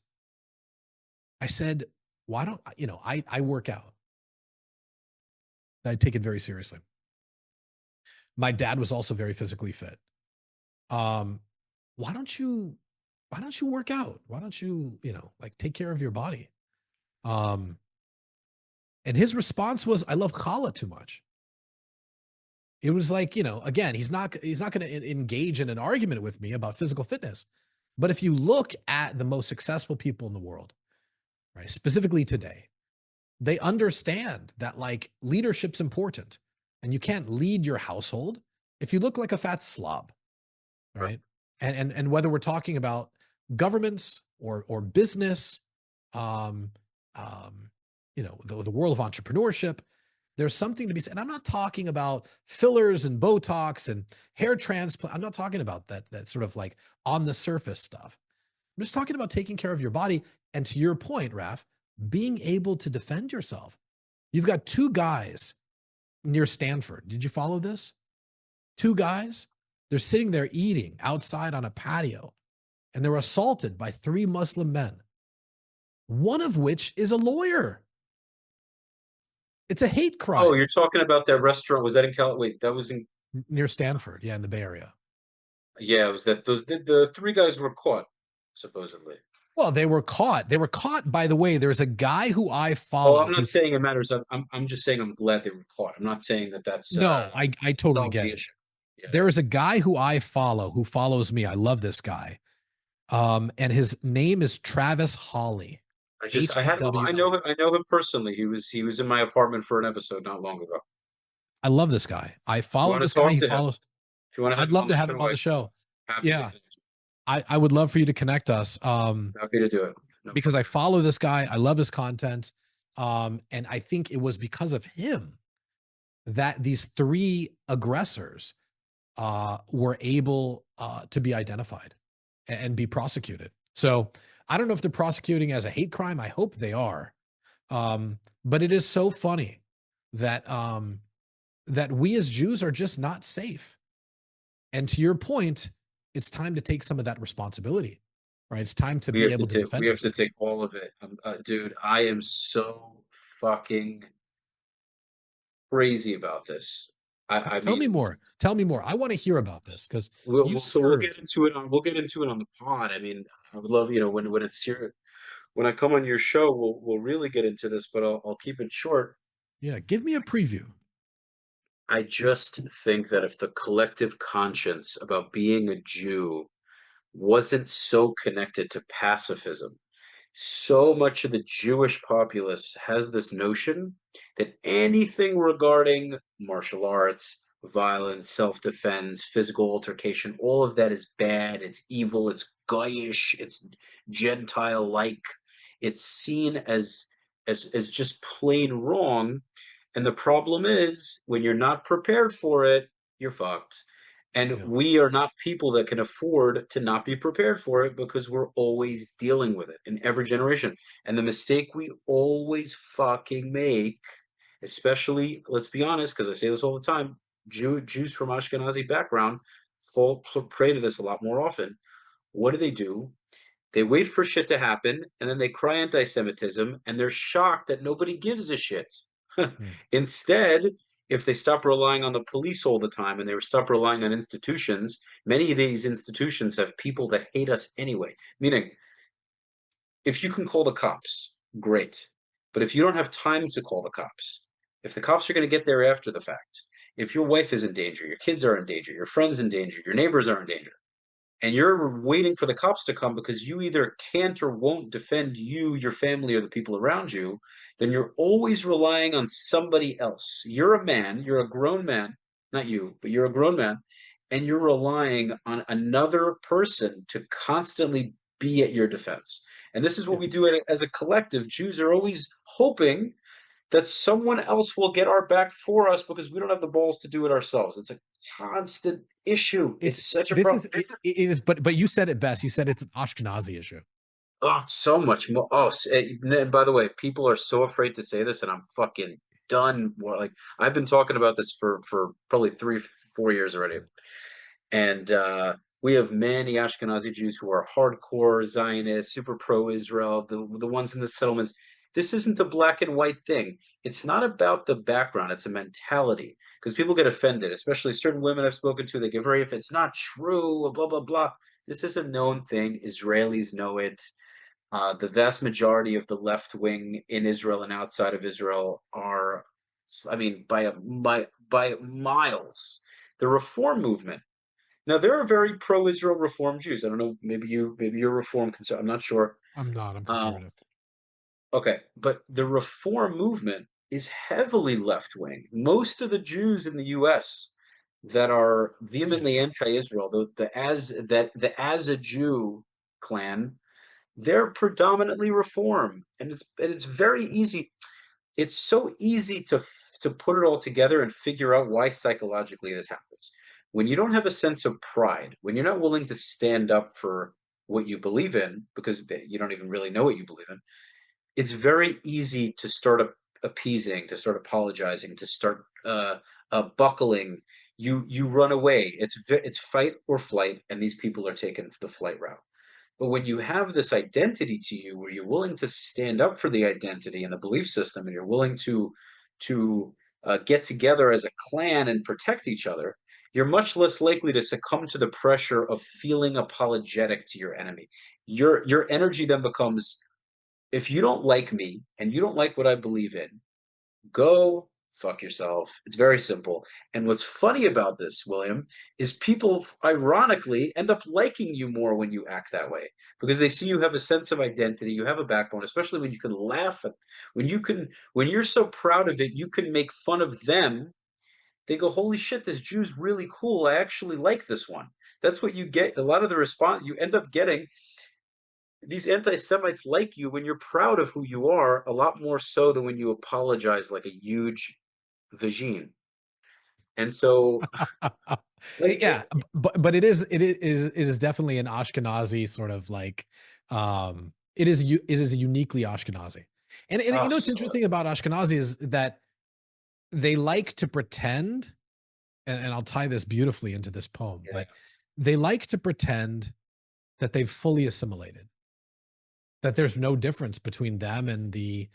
I said, why don't, I work out. I take it very seriously. My dad was also very physically fit. Why don't you work out? Why don't you, take care of your body? And his response was, I love challah too much. It was like, again, he's not going to engage in an argument with me about physical fitness. But if you look at the most successful people in the world, right, specifically today, they understand that like leadership's important and you can't lead your household if you look like a fat slob, right? And whether we're talking about governments or business, the world of entrepreneurship, There's something to be said. And I'm not talking about fillers and Botox and hair transplant. I'm not talking about that sort of like on the surface stuff. I'm just talking about taking care of your body. And to your point, Raf, being able to defend yourself. You've got two guys near Stanford. Did you follow this? Two guys, they're sitting there eating outside on a patio, and they're assaulted by three Muslim men, one of which is a lawyer. It's a hate crime. Oh, you're talking about that restaurant. Was that in Wait, that was in near Stanford, yeah, in the Bay Area. Yeah, it was that the three guys were caught, supposedly. Well, they were caught. They were caught, by the way. There's a guy who I follow. Oh, I'm not saying it matters. I'm just saying I'm glad they were caught. I'm not saying that's no, I totally get it. Issue. Yeah. There is a guy who I follow who follows me. I love this guy. And his name is Travis Hawley. I know him personally. He was in my apartment for an episode not long ago. I love this guy. I follow this guy. He follows. If you want to, I'd love to have him on the show. Yeah, I would love for you to connect us. Happy to do it. No because problem. I follow this guy. I love his content. And I think it was because of him that these three aggressors were able to be identified and be prosecuted. So I don't know if they're prosecuting as a hate crime. I hope they are. But it is so funny that that we as Jews are just not safe. And to your point, it's time to take some of that responsibility, right? It's time to be able to defend. We have to take all of it. Dude, I am so fucking crazy about this. Tell me more. Tell me more. I want to hear about this because we'll get into it on the pod. I mean, I would love, when it's here, when I come on your show, we'll really get into this, but I'll keep it short. Yeah, give me a preview. I just think that if the collective conscience about being a Jew wasn't so connected to pacifism, so much of the Jewish populace has this notion that anything regarding martial arts, violence, self-defense, physical altercation, all of that is bad, it's evil, it's guyish, it's Gentile-like, it's seen as just plain wrong. And the problem is, when you're not prepared for it, you're fucked. And we are not people that can afford to not be prepared for it because we're always dealing with it in every generation. And the mistake we always fucking make, especially, let's be honest, because I say this all the time, Jews from Ashkenazi background fall prey to this a lot more often. What do? They wait for shit to happen, and then they cry anti-Semitism, and they're shocked that nobody gives a shit. Instead, if they stop relying on the police all the time and they stop relying on institutions, many of these institutions have people that hate us anyway. Meaning, if you can call the cops, great. But if you don't have time to call the cops, if the cops are going to get there after the fact, if your wife is in danger, your kids are in danger, your friends in danger, your neighbors are in danger, and you're waiting for the cops to come because you either can't or won't defend you, your family, or the people around you, then you're always relying on somebody else. You're a man, you're a grown man, not you, but you're a grown man, and you're relying on another person to constantly be at your defense. And this is what we do as a collective. Jews are always hoping that someone else will get our back for us because we don't have the balls to do it ourselves. It's a constant issue. It's such a problem. It is, but you said it best. You said it's an Ashkenazi issue. Oh, so much more. Oh, and by the way, people are so afraid to say this, and I'm fucking done. Like, I've been talking about this for probably 3-4 years already. And we have many Ashkenazi Jews who are hardcore Zionists, super pro-Israel, the ones in the settlements. This isn't a black and white thing. It's not about the background. It's a mentality. Because people get offended, especially certain women I've spoken to. They get very, if it's not true, blah, blah, blah. This is a known thing. Israelis know it. The vast majority of the left wing in Israel and outside of Israel are, I mean, by miles. The Reform movement. Now, there are very pro-Israel Reform Jews. I don't know. Maybe you're Reform conservative. I'm not sure. I'm not. I'm conservative. Okay, but the Reform movement is heavily left-wing. Most of the Jews in the U.S. that are vehemently anti-Israel, the as a Jew clan, they're predominantly Reform, and it's very easy. It's so easy to put it all together and figure out why psychologically this happens. When you don't have a sense of pride, when you're not willing to stand up for what you believe in, because you don't even really know what you believe in, it's very easy to start appeasing, to start apologizing, to start buckling. You run away. It's fight or flight, and these people are taking the flight route. But when you have this identity to you, where you're willing to stand up for the identity and the belief system, and you're willing to get together as a clan and protect each other, you're much less likely to succumb to the pressure of feeling apologetic to your enemy. Your energy then becomes, if you don't like me and you don't like what I believe in, go fuck yourself. It's very simple. And what's funny about this, William, is people ironically end up liking you more when you act that way, because they see you have a sense of identity, you have a backbone, especially when you can laugh at, when you're so proud of it, you can make fun of them. They go, holy shit, this Jew's really cool. I actually like this one. That's what you get. A lot of the response you end up getting, these anti-Semites like you when you're proud of who you are, a lot more so than when you apologize like a huge vagine. And so, like, Yeah, but it is definitely an Ashkenazi sort of like, it is uniquely Ashkenazi. And oh, you know what's so interesting about Ashkenazi is that they like to pretend, and I'll tie this beautifully into this poem, yeah, but they like to pretend that they've fully assimilated, that there's no difference between them and the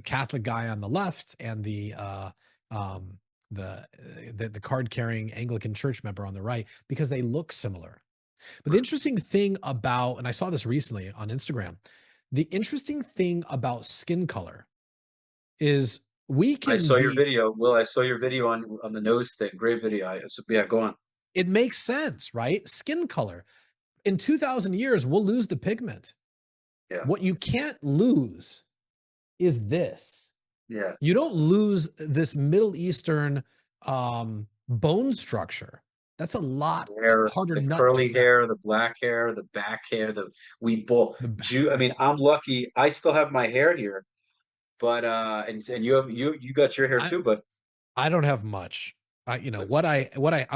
Catholic guy on the left and um the card carrying Anglican church member on the right, because they look similar. But the interesting thing about, and I saw this recently on Instagram, the interesting thing about skin color is we I can saw your be, video. Will, I saw your video on the nose thing. Great video. So, yeah, go on. it makes sense, right? Skin color. In 2000 years, we'll lose the pigment. Yeah, What you can't lose is this. yeah. You don't lose this Middle Eastern bone structure. That's a lot Hair, harder the nut to curly crack. hair, the black hair, the back hair, the we bull The Jew. I back. mean, I'm lucky. I still have my hair here, but and you have you got your hair I too, but I don't have much. but I'm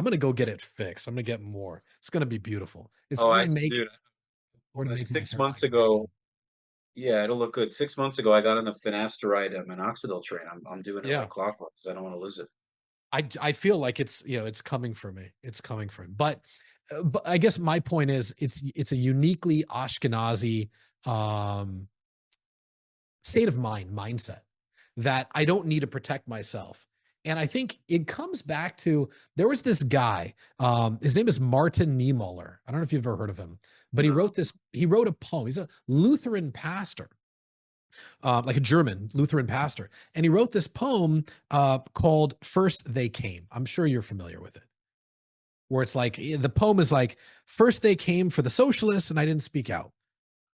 gonna go get it fixed. I'm gonna get more. It's gonna be beautiful. It's oh, or I to make dude, or to make my 6 months hairline ago. green. Yeah, it'll look good. 6 months ago, I got on the finasteride minoxidil train. I'm doing it like Yeah. clockwork because I don't want to lose it. I feel like it's coming for me. It's coming for me. But I guess my point is it's a uniquely Ashkenazi um state of mindset, that I don't need to protect myself. And I think it comes back to, there was this guy, his name is Martin Niemöller. I don't know if you've ever heard of him, but No. he wrote a poem. He's a Lutheran pastor, like a German Lutheran pastor. And he wrote this poem called First They Came. I'm sure you're familiar with it, where it's like, the poem is like, first they came for the socialists and I didn't speak out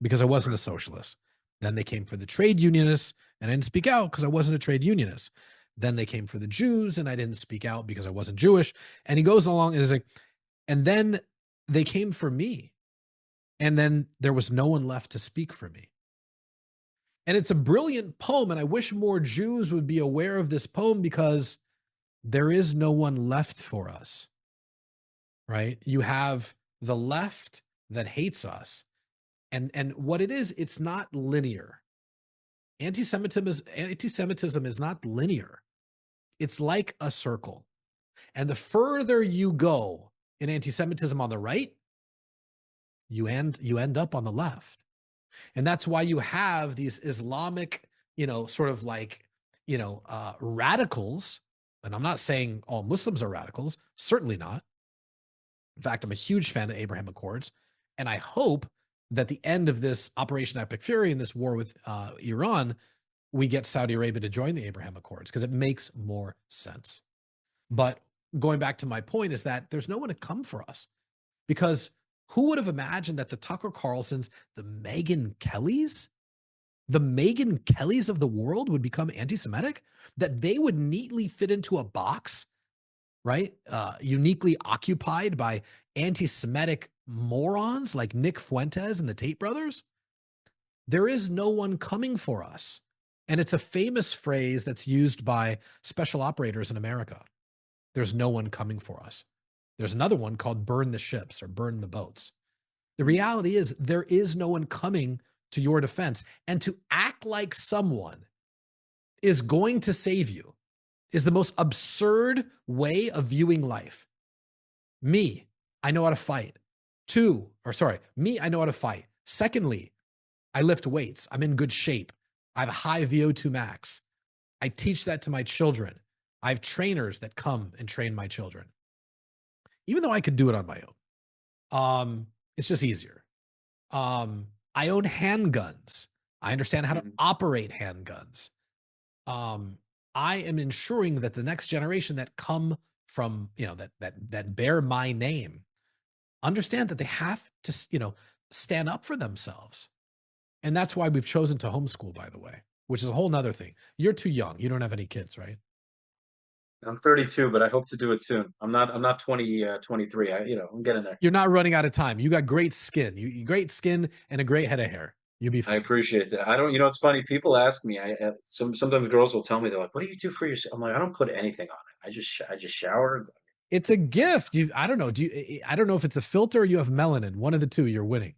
because I wasn't a socialist. Then they came for the trade unionists and I didn't speak out because I wasn't a trade unionist. Then they came for the Jews and I didn't speak out because I wasn't Jewish. And he goes along and is like, and then they came for me. And then there was no one left to speak for me. And it's a brilliant poem. And I wish more Jews would be aware of this poem, because there is no one left for us, right? You have the left that hates us. And what it is, it's not linear. Anti-Semitism is not linear. It's like a circle. And the further you go in anti-Semitism on the right, you end up on the left. And that's why you have these Islamic, sort of like, radicals. And I'm not saying all Muslims are radicals, certainly not. In fact, I'm a huge fan of Abraham Accords. And I hope that the end of this Operation Epic Fury and this war with Iran, we get Saudi Arabia to join the Abraham Accords, because it makes more sense. But going back to my point is that there's no one to come for us, because who would have imagined that the Tucker Carlsons, the Megyn Kellys of the world would become anti-Semitic, that they would neatly fit into a box, right? Uniquely occupied by anti-Semitic morons like Nick Fuentes and the Tate brothers? There is no one coming for us. And it's a famous phrase that's used by special operators in America. There's no one coming for us. There's another one called burn the ships or burn the boats. The reality is there is no one coming to your defense. And to act like someone is going to save you is the most absurd way of viewing life. Me, I know how to fight. Me, I know how to fight. Secondly, I lift weights. I'm in good shape. I have a high VO2 max. I teach that to my children. I have trainers that come and train my children. Even though I could do it on my own. It's just easier. I own handguns. I understand how to operate handguns. I am ensuring that the next generation that come from, that bear my name, understand that they have to, stand up for themselves. And that's why we've chosen to homeschool, by the way, which is a whole nother thing. You're too young. You don't have any kids, right? I'm 32, but I hope to do it soon. I'm not 23. I'm getting there. You're not running out of time. You got great skin. You great skin and a great head of hair. You'll be fine. I appreciate that. I don't, it's funny. People ask me, sometimes girls will tell me, they're like, what do you do for yourself? I'm like, I don't put anything on it. I just shower. It's a gift. I don't know. I don't know if it's a filter or you have melanin. One of the two, you're winning.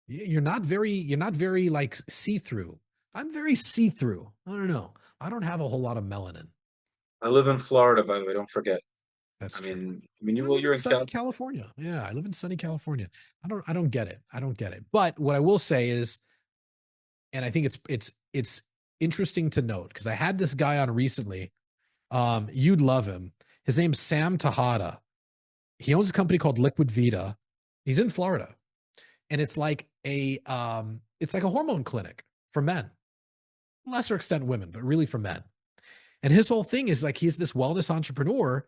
You're not very like see-through. I'm very see-through. I don't know. I don't have a whole lot of melanin. I live in Florida, by the way. Don't forget. That's true. You're in California. Yeah, I live in sunny California. I don't get it. But what I will say is, and I think it's interesting to note, because I had this guy on recently. You'd love him. His name's Sam Tejada. He owns a company called Liquid Vita. He's in Florida. And it's like a hormone clinic for men. Lesser extent women, but really for men. And his whole thing is like, he's this wellness entrepreneur,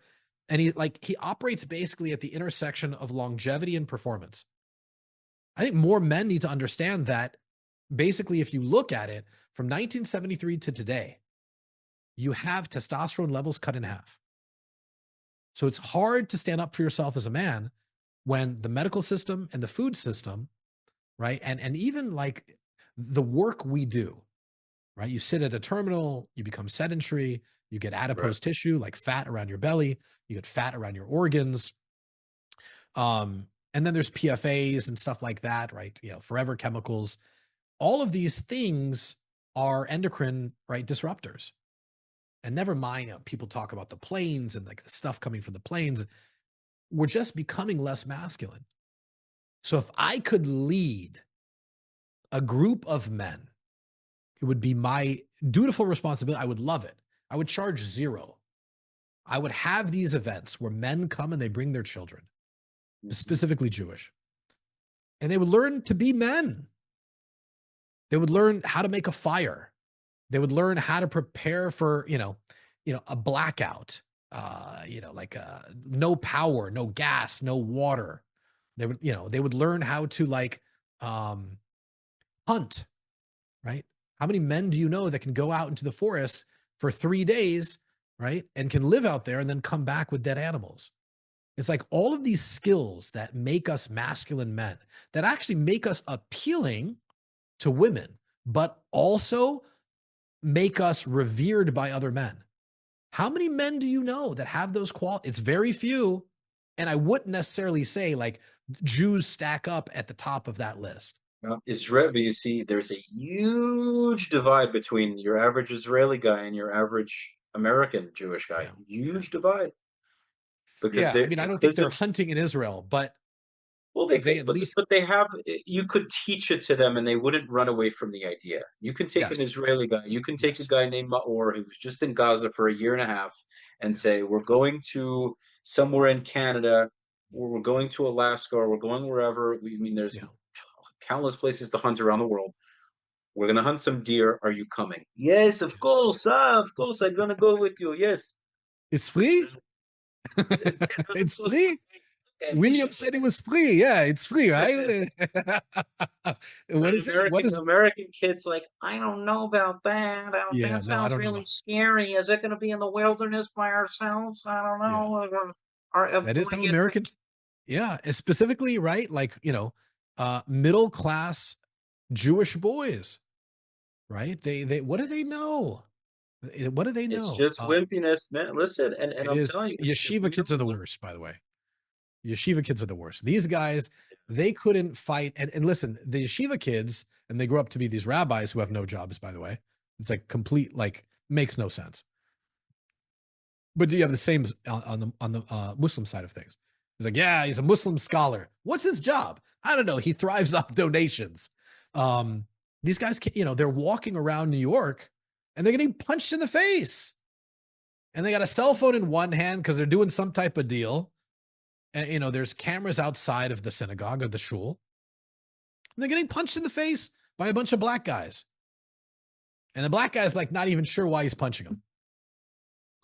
and he operates basically at the intersection of longevity and performance. I think more men need to understand that basically, if you look at it from 1973 to today, you have testosterone levels cut in half. So it's hard to stand up for yourself as a man when the medical system and the food system, right? And even like the work we do, right? You sit at a terminal, you become sedentary, you get adipose tissue, like fat around your belly, you get fat around your organs. And then there's PFAs and stuff like that, right? Forever chemicals. All of these things are endocrine, right, disruptors. And never mind, people talk about the planes and like the stuff coming from the planes. We're just becoming less masculine. So if I could lead a group of men, it would be my dutiful responsibility. I would love it. I would charge $0. I would have these events where men come and they bring their children, specifically Jewish, and they would learn to be men. They would learn how to make a fire. They would learn how to prepare for, a blackout, no power, no gas, no water. They would learn how to hunt, right? How many men do you know that can go out into the forest for 3 days, right? And can live out there and then come back with dead animals. It's like all of these skills that make us masculine men, that actually make us appealing to women, but also make us revered by other men. How many men do you know that have those qualities? It's very few. And I wouldn't necessarily say like Jews stack up at the top of that list. Well, Israel, you see, there's a huge divide between your average Israeli guy and your average American Jewish guy. Huge divide. Because I don't think they're hunting in Israel, but they have. You could teach it to them, and they wouldn't run away from the idea. You can take an Israeli guy. You can take a guy named Maor who was just in Gaza for a year and a half, and say, "We're going to somewhere in Canada, or we're going to Alaska, or we're going wherever." There's countless places to hunt around the world. We're going to hunt some deer. Are you coming? Yes, of course. Of course, I'm going to go with you. Yes. It's free. It's free. William said it was free. Yeah, it's free, right? What is it? American kids like, I don't know about that. That sounds really scary. Is it going to be in the wilderness by ourselves? I don't know. Yeah. That is how American. Yeah, specifically, right? Like, middle class Jewish boys right? They what do they know? What do they It's know? just wimpiness, man. Listen, and It I'm is. telling you, if Yeshiva we kids don't are the learn, worst, by the way. Yeshiva kids are the worst. These guys, they couldn't fight. And listen, the yeshiva kids, and they grow up to be these rabbis who have no jobs, by the way. It's like complete, like, makes no sense. But do you have the same on the Muslim side of things? He's like, yeah, he's a Muslim scholar. What's his job? I don't know. He thrives off donations. These guys, they're walking around New York and they're getting punched in the face. And they got a cell phone in one hand because they're doing some type of deal. And, there's cameras outside of the synagogue or the shul. And they're getting punched in the face by a bunch of black guys. And the black guy's like not even sure why he's punching them.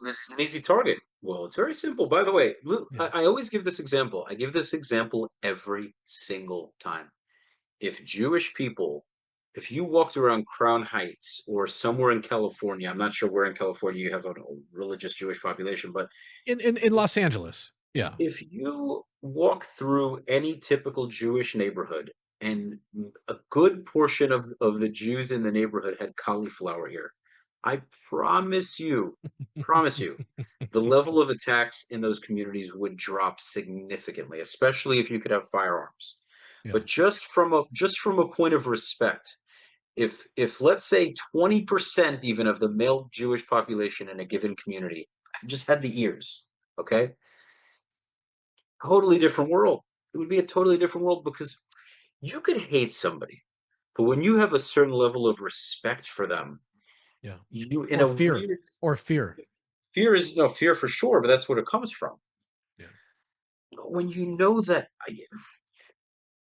this is an easy target. Well, it's very simple. By the way, Yeah. I always give this example. I give this example every single time. If Jewish people, if you walked around Crown Heights or somewhere in California, I'm not sure where in California you have a religious Jewish population, but In Los Angeles. Yeah. if you walk through any typical Jewish neighborhood, and a good portion of the Jews in the neighborhood had cauliflower here, I promise you, the level of attacks in those communities would drop significantly, especially if you could have firearms. Yeah. But just from a point of respect, if let's say 20% even of the male Jewish population in a given community just had the ears, okay, totally different world. It would be a totally different world because you could hate somebody, but when you have a certain level of respect for them, Yeah. you in Or a fear. weird Or fear. fear is no fear for sure, but that's what it comes from. Yeah. When you know that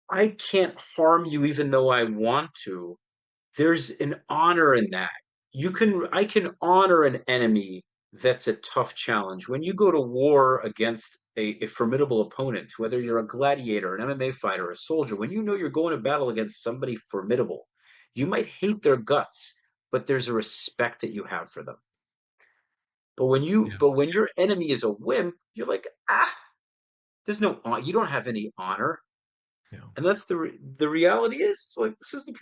I can't harm you even though I want to, there's an honor in that. I can honor an enemy that's a tough challenge. When you go to war against a formidable opponent, whether you're a gladiator, an MMA fighter, a soldier, when you know you're going to battle against somebody formidable, you might hate their guts, but there's a respect that you have for them. Yeah. But when your enemy is a wimp, you're like, there's no you don't have any honor. Yeah. And that's the reality is, it's like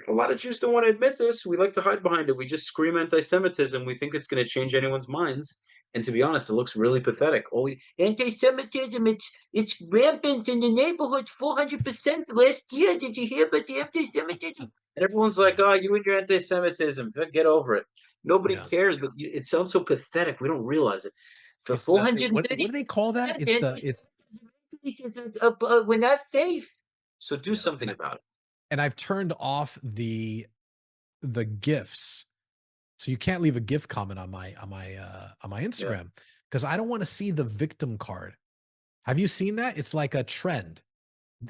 a lot of Jews don't want to admit this. We like to hide behind it. We just scream anti-Semitism. We think it's going to change anyone's minds. And to be honest, it looks really pathetic. Oh, anti-Semitism, it's rampant in the neighborhood, 400% last year. Did you hear about the anti-Semitism? And everyone's like, Yeah. oh, you and your anti-Semitism, get over it. Nobody Yeah. cares, but it sounds so pathetic. We don't realize it. For It's the what 430, do they call that? It's we're not safe. So do yeah. something about it. And I've turned off the gifts. So you can't leave a gift comment on my Yeah, Instagram because I don't want to see the victim card. Have you seen that? It's like a trend.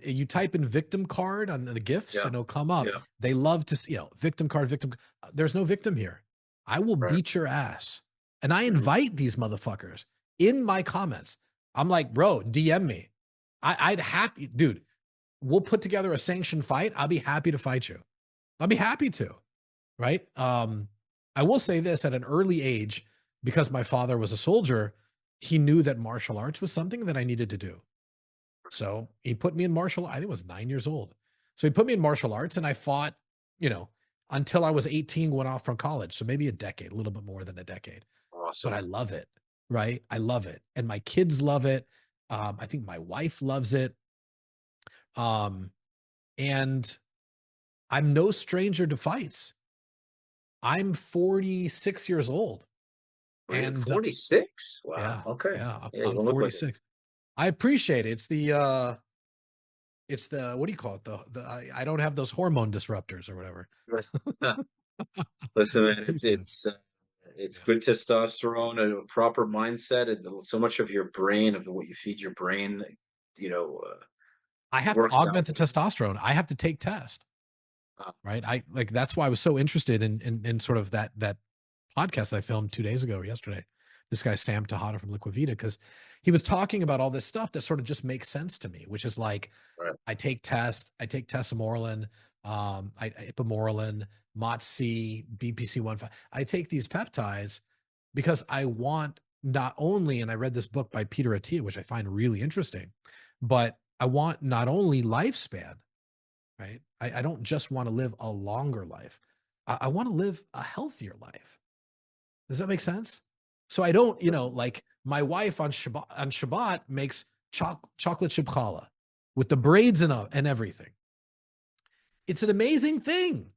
You type in victim card on the gifts yeah, and it'll come up. yeah, They love to see, victim card, victim. There's no victim here. I will right. beat your ass. And I Mhm. invite these motherfuckers in my comments. I'm like, bro, DM me. I'd happy, dude. We'll put together a sanctioned fight. I'll be happy to fight you. I'll be happy to. Right. I will say this at an early age, because my father was a soldier, he knew that martial arts was something that I needed to do. So he put me in I think I was 9 years old. So he put me in martial arts and I fought, until I was 18, went off from college. So maybe a decade, a little bit more than a decade. But Awesome. I love it. Right. I love it. And my kids love it. I think my wife loves it. And I'm no stranger to fights. I'm 46 years old. Really? And 46? Wow. yeah, Okay. yeah, Yeah, you I'm don't look like it. 46. I appreciate it. It's the what do you call it? I don't have those hormone disruptors or whatever. Right. Huh. Listen, It's man, pretty good. it's Yeah. good testosterone and a proper mindset, and so much of your brain, of what you feed your brain, you know, uh, I have to works out. augment the testosterone. I have to take test. Uh, Right. I like that's why I was so interested in sort of that podcast I filmed 2 days ago or yesterday. This guy Sam Tejada from Liquivita, because he was talking about all this stuff that sort of just makes sense to me, which is like right. I take tesamorelin, ipamorelin, MOTS-C, BPC-1. I take these peptides because I want not only, and I read this book by Peter Attia, which I find really interesting, but I want not only lifespan, right? I don't just want to live a longer life. I want to live a healthier life. Does that make sense? So I don't, like my wife on Shabbat makes chocolate chip challah with the braids and everything. It's an amazing thing.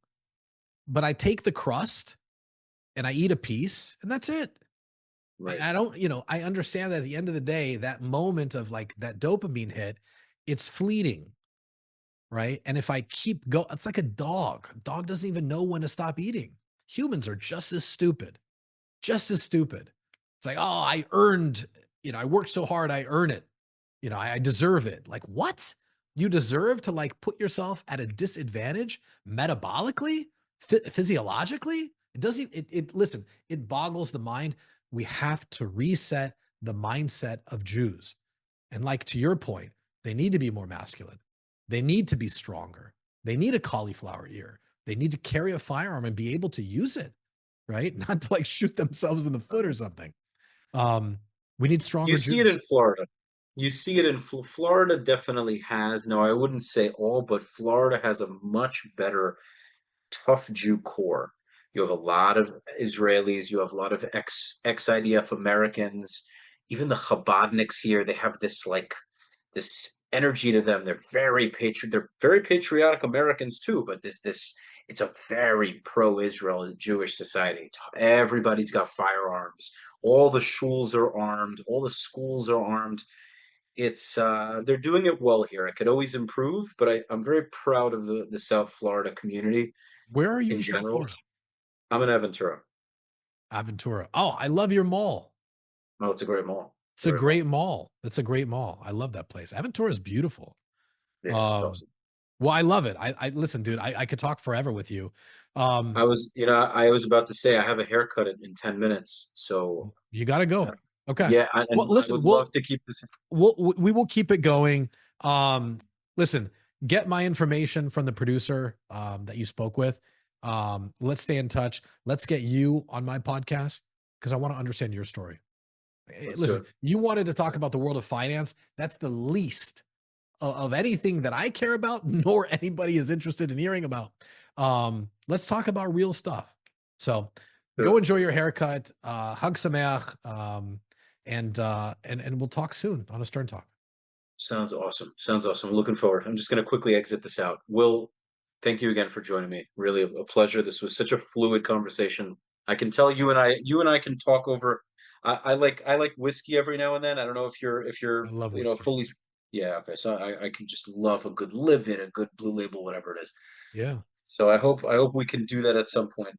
But I take the crust and I eat a piece and that's it. Right. I don't, I understand that at the end of the day, that moment of like that dopamine hit, it's fleeting. Right. And if I keep going, it's like a dog. A dog doesn't even know when to stop eating. Humans are just as stupid. Just as stupid. It's like, oh, I earned, I worked so hard, I earn it. I deserve it. Like, what? You deserve to like put yourself at a disadvantage metabolically, physiologically? It doesn't, listen, it boggles the mind. We have to reset the mindset of Jews. And like to your point, they need to be more masculine. They need to be stronger. They need a cauliflower ear. They need to carry a firearm and be able to use it. Right? Not to like shoot themselves in the foot or something. We need stronger You see Jews. it in Florida. You see it in Florida. Definitely has. No, I wouldn't say all, but Florida has a much better tough Jew core. You have a lot of Israelis. You have a lot of ex-IDF Americans. Even the Chabadniks here, they have this energy to them. They're very patriotic Americans too, but it's a very pro-Israel Jewish society. Everybody's got firearms. All the shuls are armed. All the schools are armed. It's they're doing it well here. It could always improve, but I'm very proud of the South Florida community Where are you in in South general. Florida? I'm in Aventura. Aventura. Oh, I love your mall. Oh, it's a great mall. It's a great mall. It's a great mall. I love that place. Aventura is beautiful. Yeah, it's awesome. Well, I love it. I listen, dude, I could talk forever with you. I was about to say I have a haircut in 10 minutes, so You got to go. Okay. yeah, Well, and I listen, would love to keep this. we will keep it going. Listen, get my information from the producer that you spoke with. Let's stay in touch. Let's get you on my podcast because I want to understand your story. Listen, you wanted to talk about the world of finance. That's the least of anything that I care about, nor anybody is interested in hearing about. Let's talk about real stuff. So go enjoy your haircut. Hug Sameach. And we'll talk soon on a Stern Talk. Sounds awesome. Sounds awesome. Looking forward. I'm just going to quickly exit this out. Will, thank you again for joining me. Really a pleasure. This was such a fluid conversation. I can tell you and I can talk over. I like whiskey every now and then. I don't know if you're I love whiskey. fully. Yeah. Okay. So I can just love a good live-in, a good Blue Label, whatever it is. Yeah. So I hope we can do that at some point.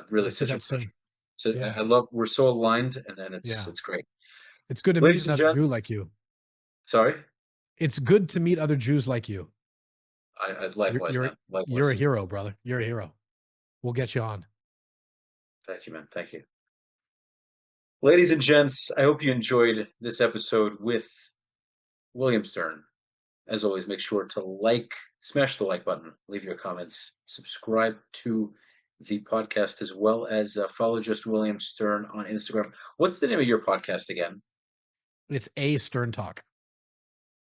Really such a pleasure. So yeah. we're so aligned, and it's great. It's good to Ladies meet and another gentlemen, Jew like you. sorry. It's good to meet other Jews like you. I likewise, man. Likewise. You're a hero, brother. You're a hero. We'll get you on. Thank you, man. Thank you. Ladies and gents, I hope you enjoyed this episode with William Stern. As always, make sure to smash the like button, leave your comments, subscribe to the podcast, as well as follow Just William Stern on Instagram. What's the name of your podcast again? It's A Stern Talk.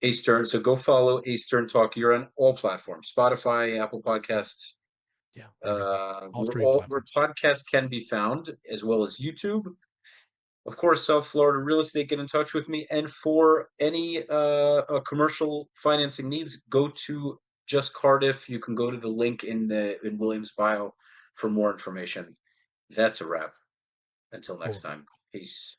A Stern. So go follow A Stern Talk. You're on all platforms: Spotify, Apple Podcasts. Yeah. Where podcasts can be found, as well as YouTube. Of course, South Florida Real Estate, get in touch with me. And for any commercial financing needs, go to Just Cardiff. You can go to the link in William's bio for more information. That's a wrap. Until next time, peace.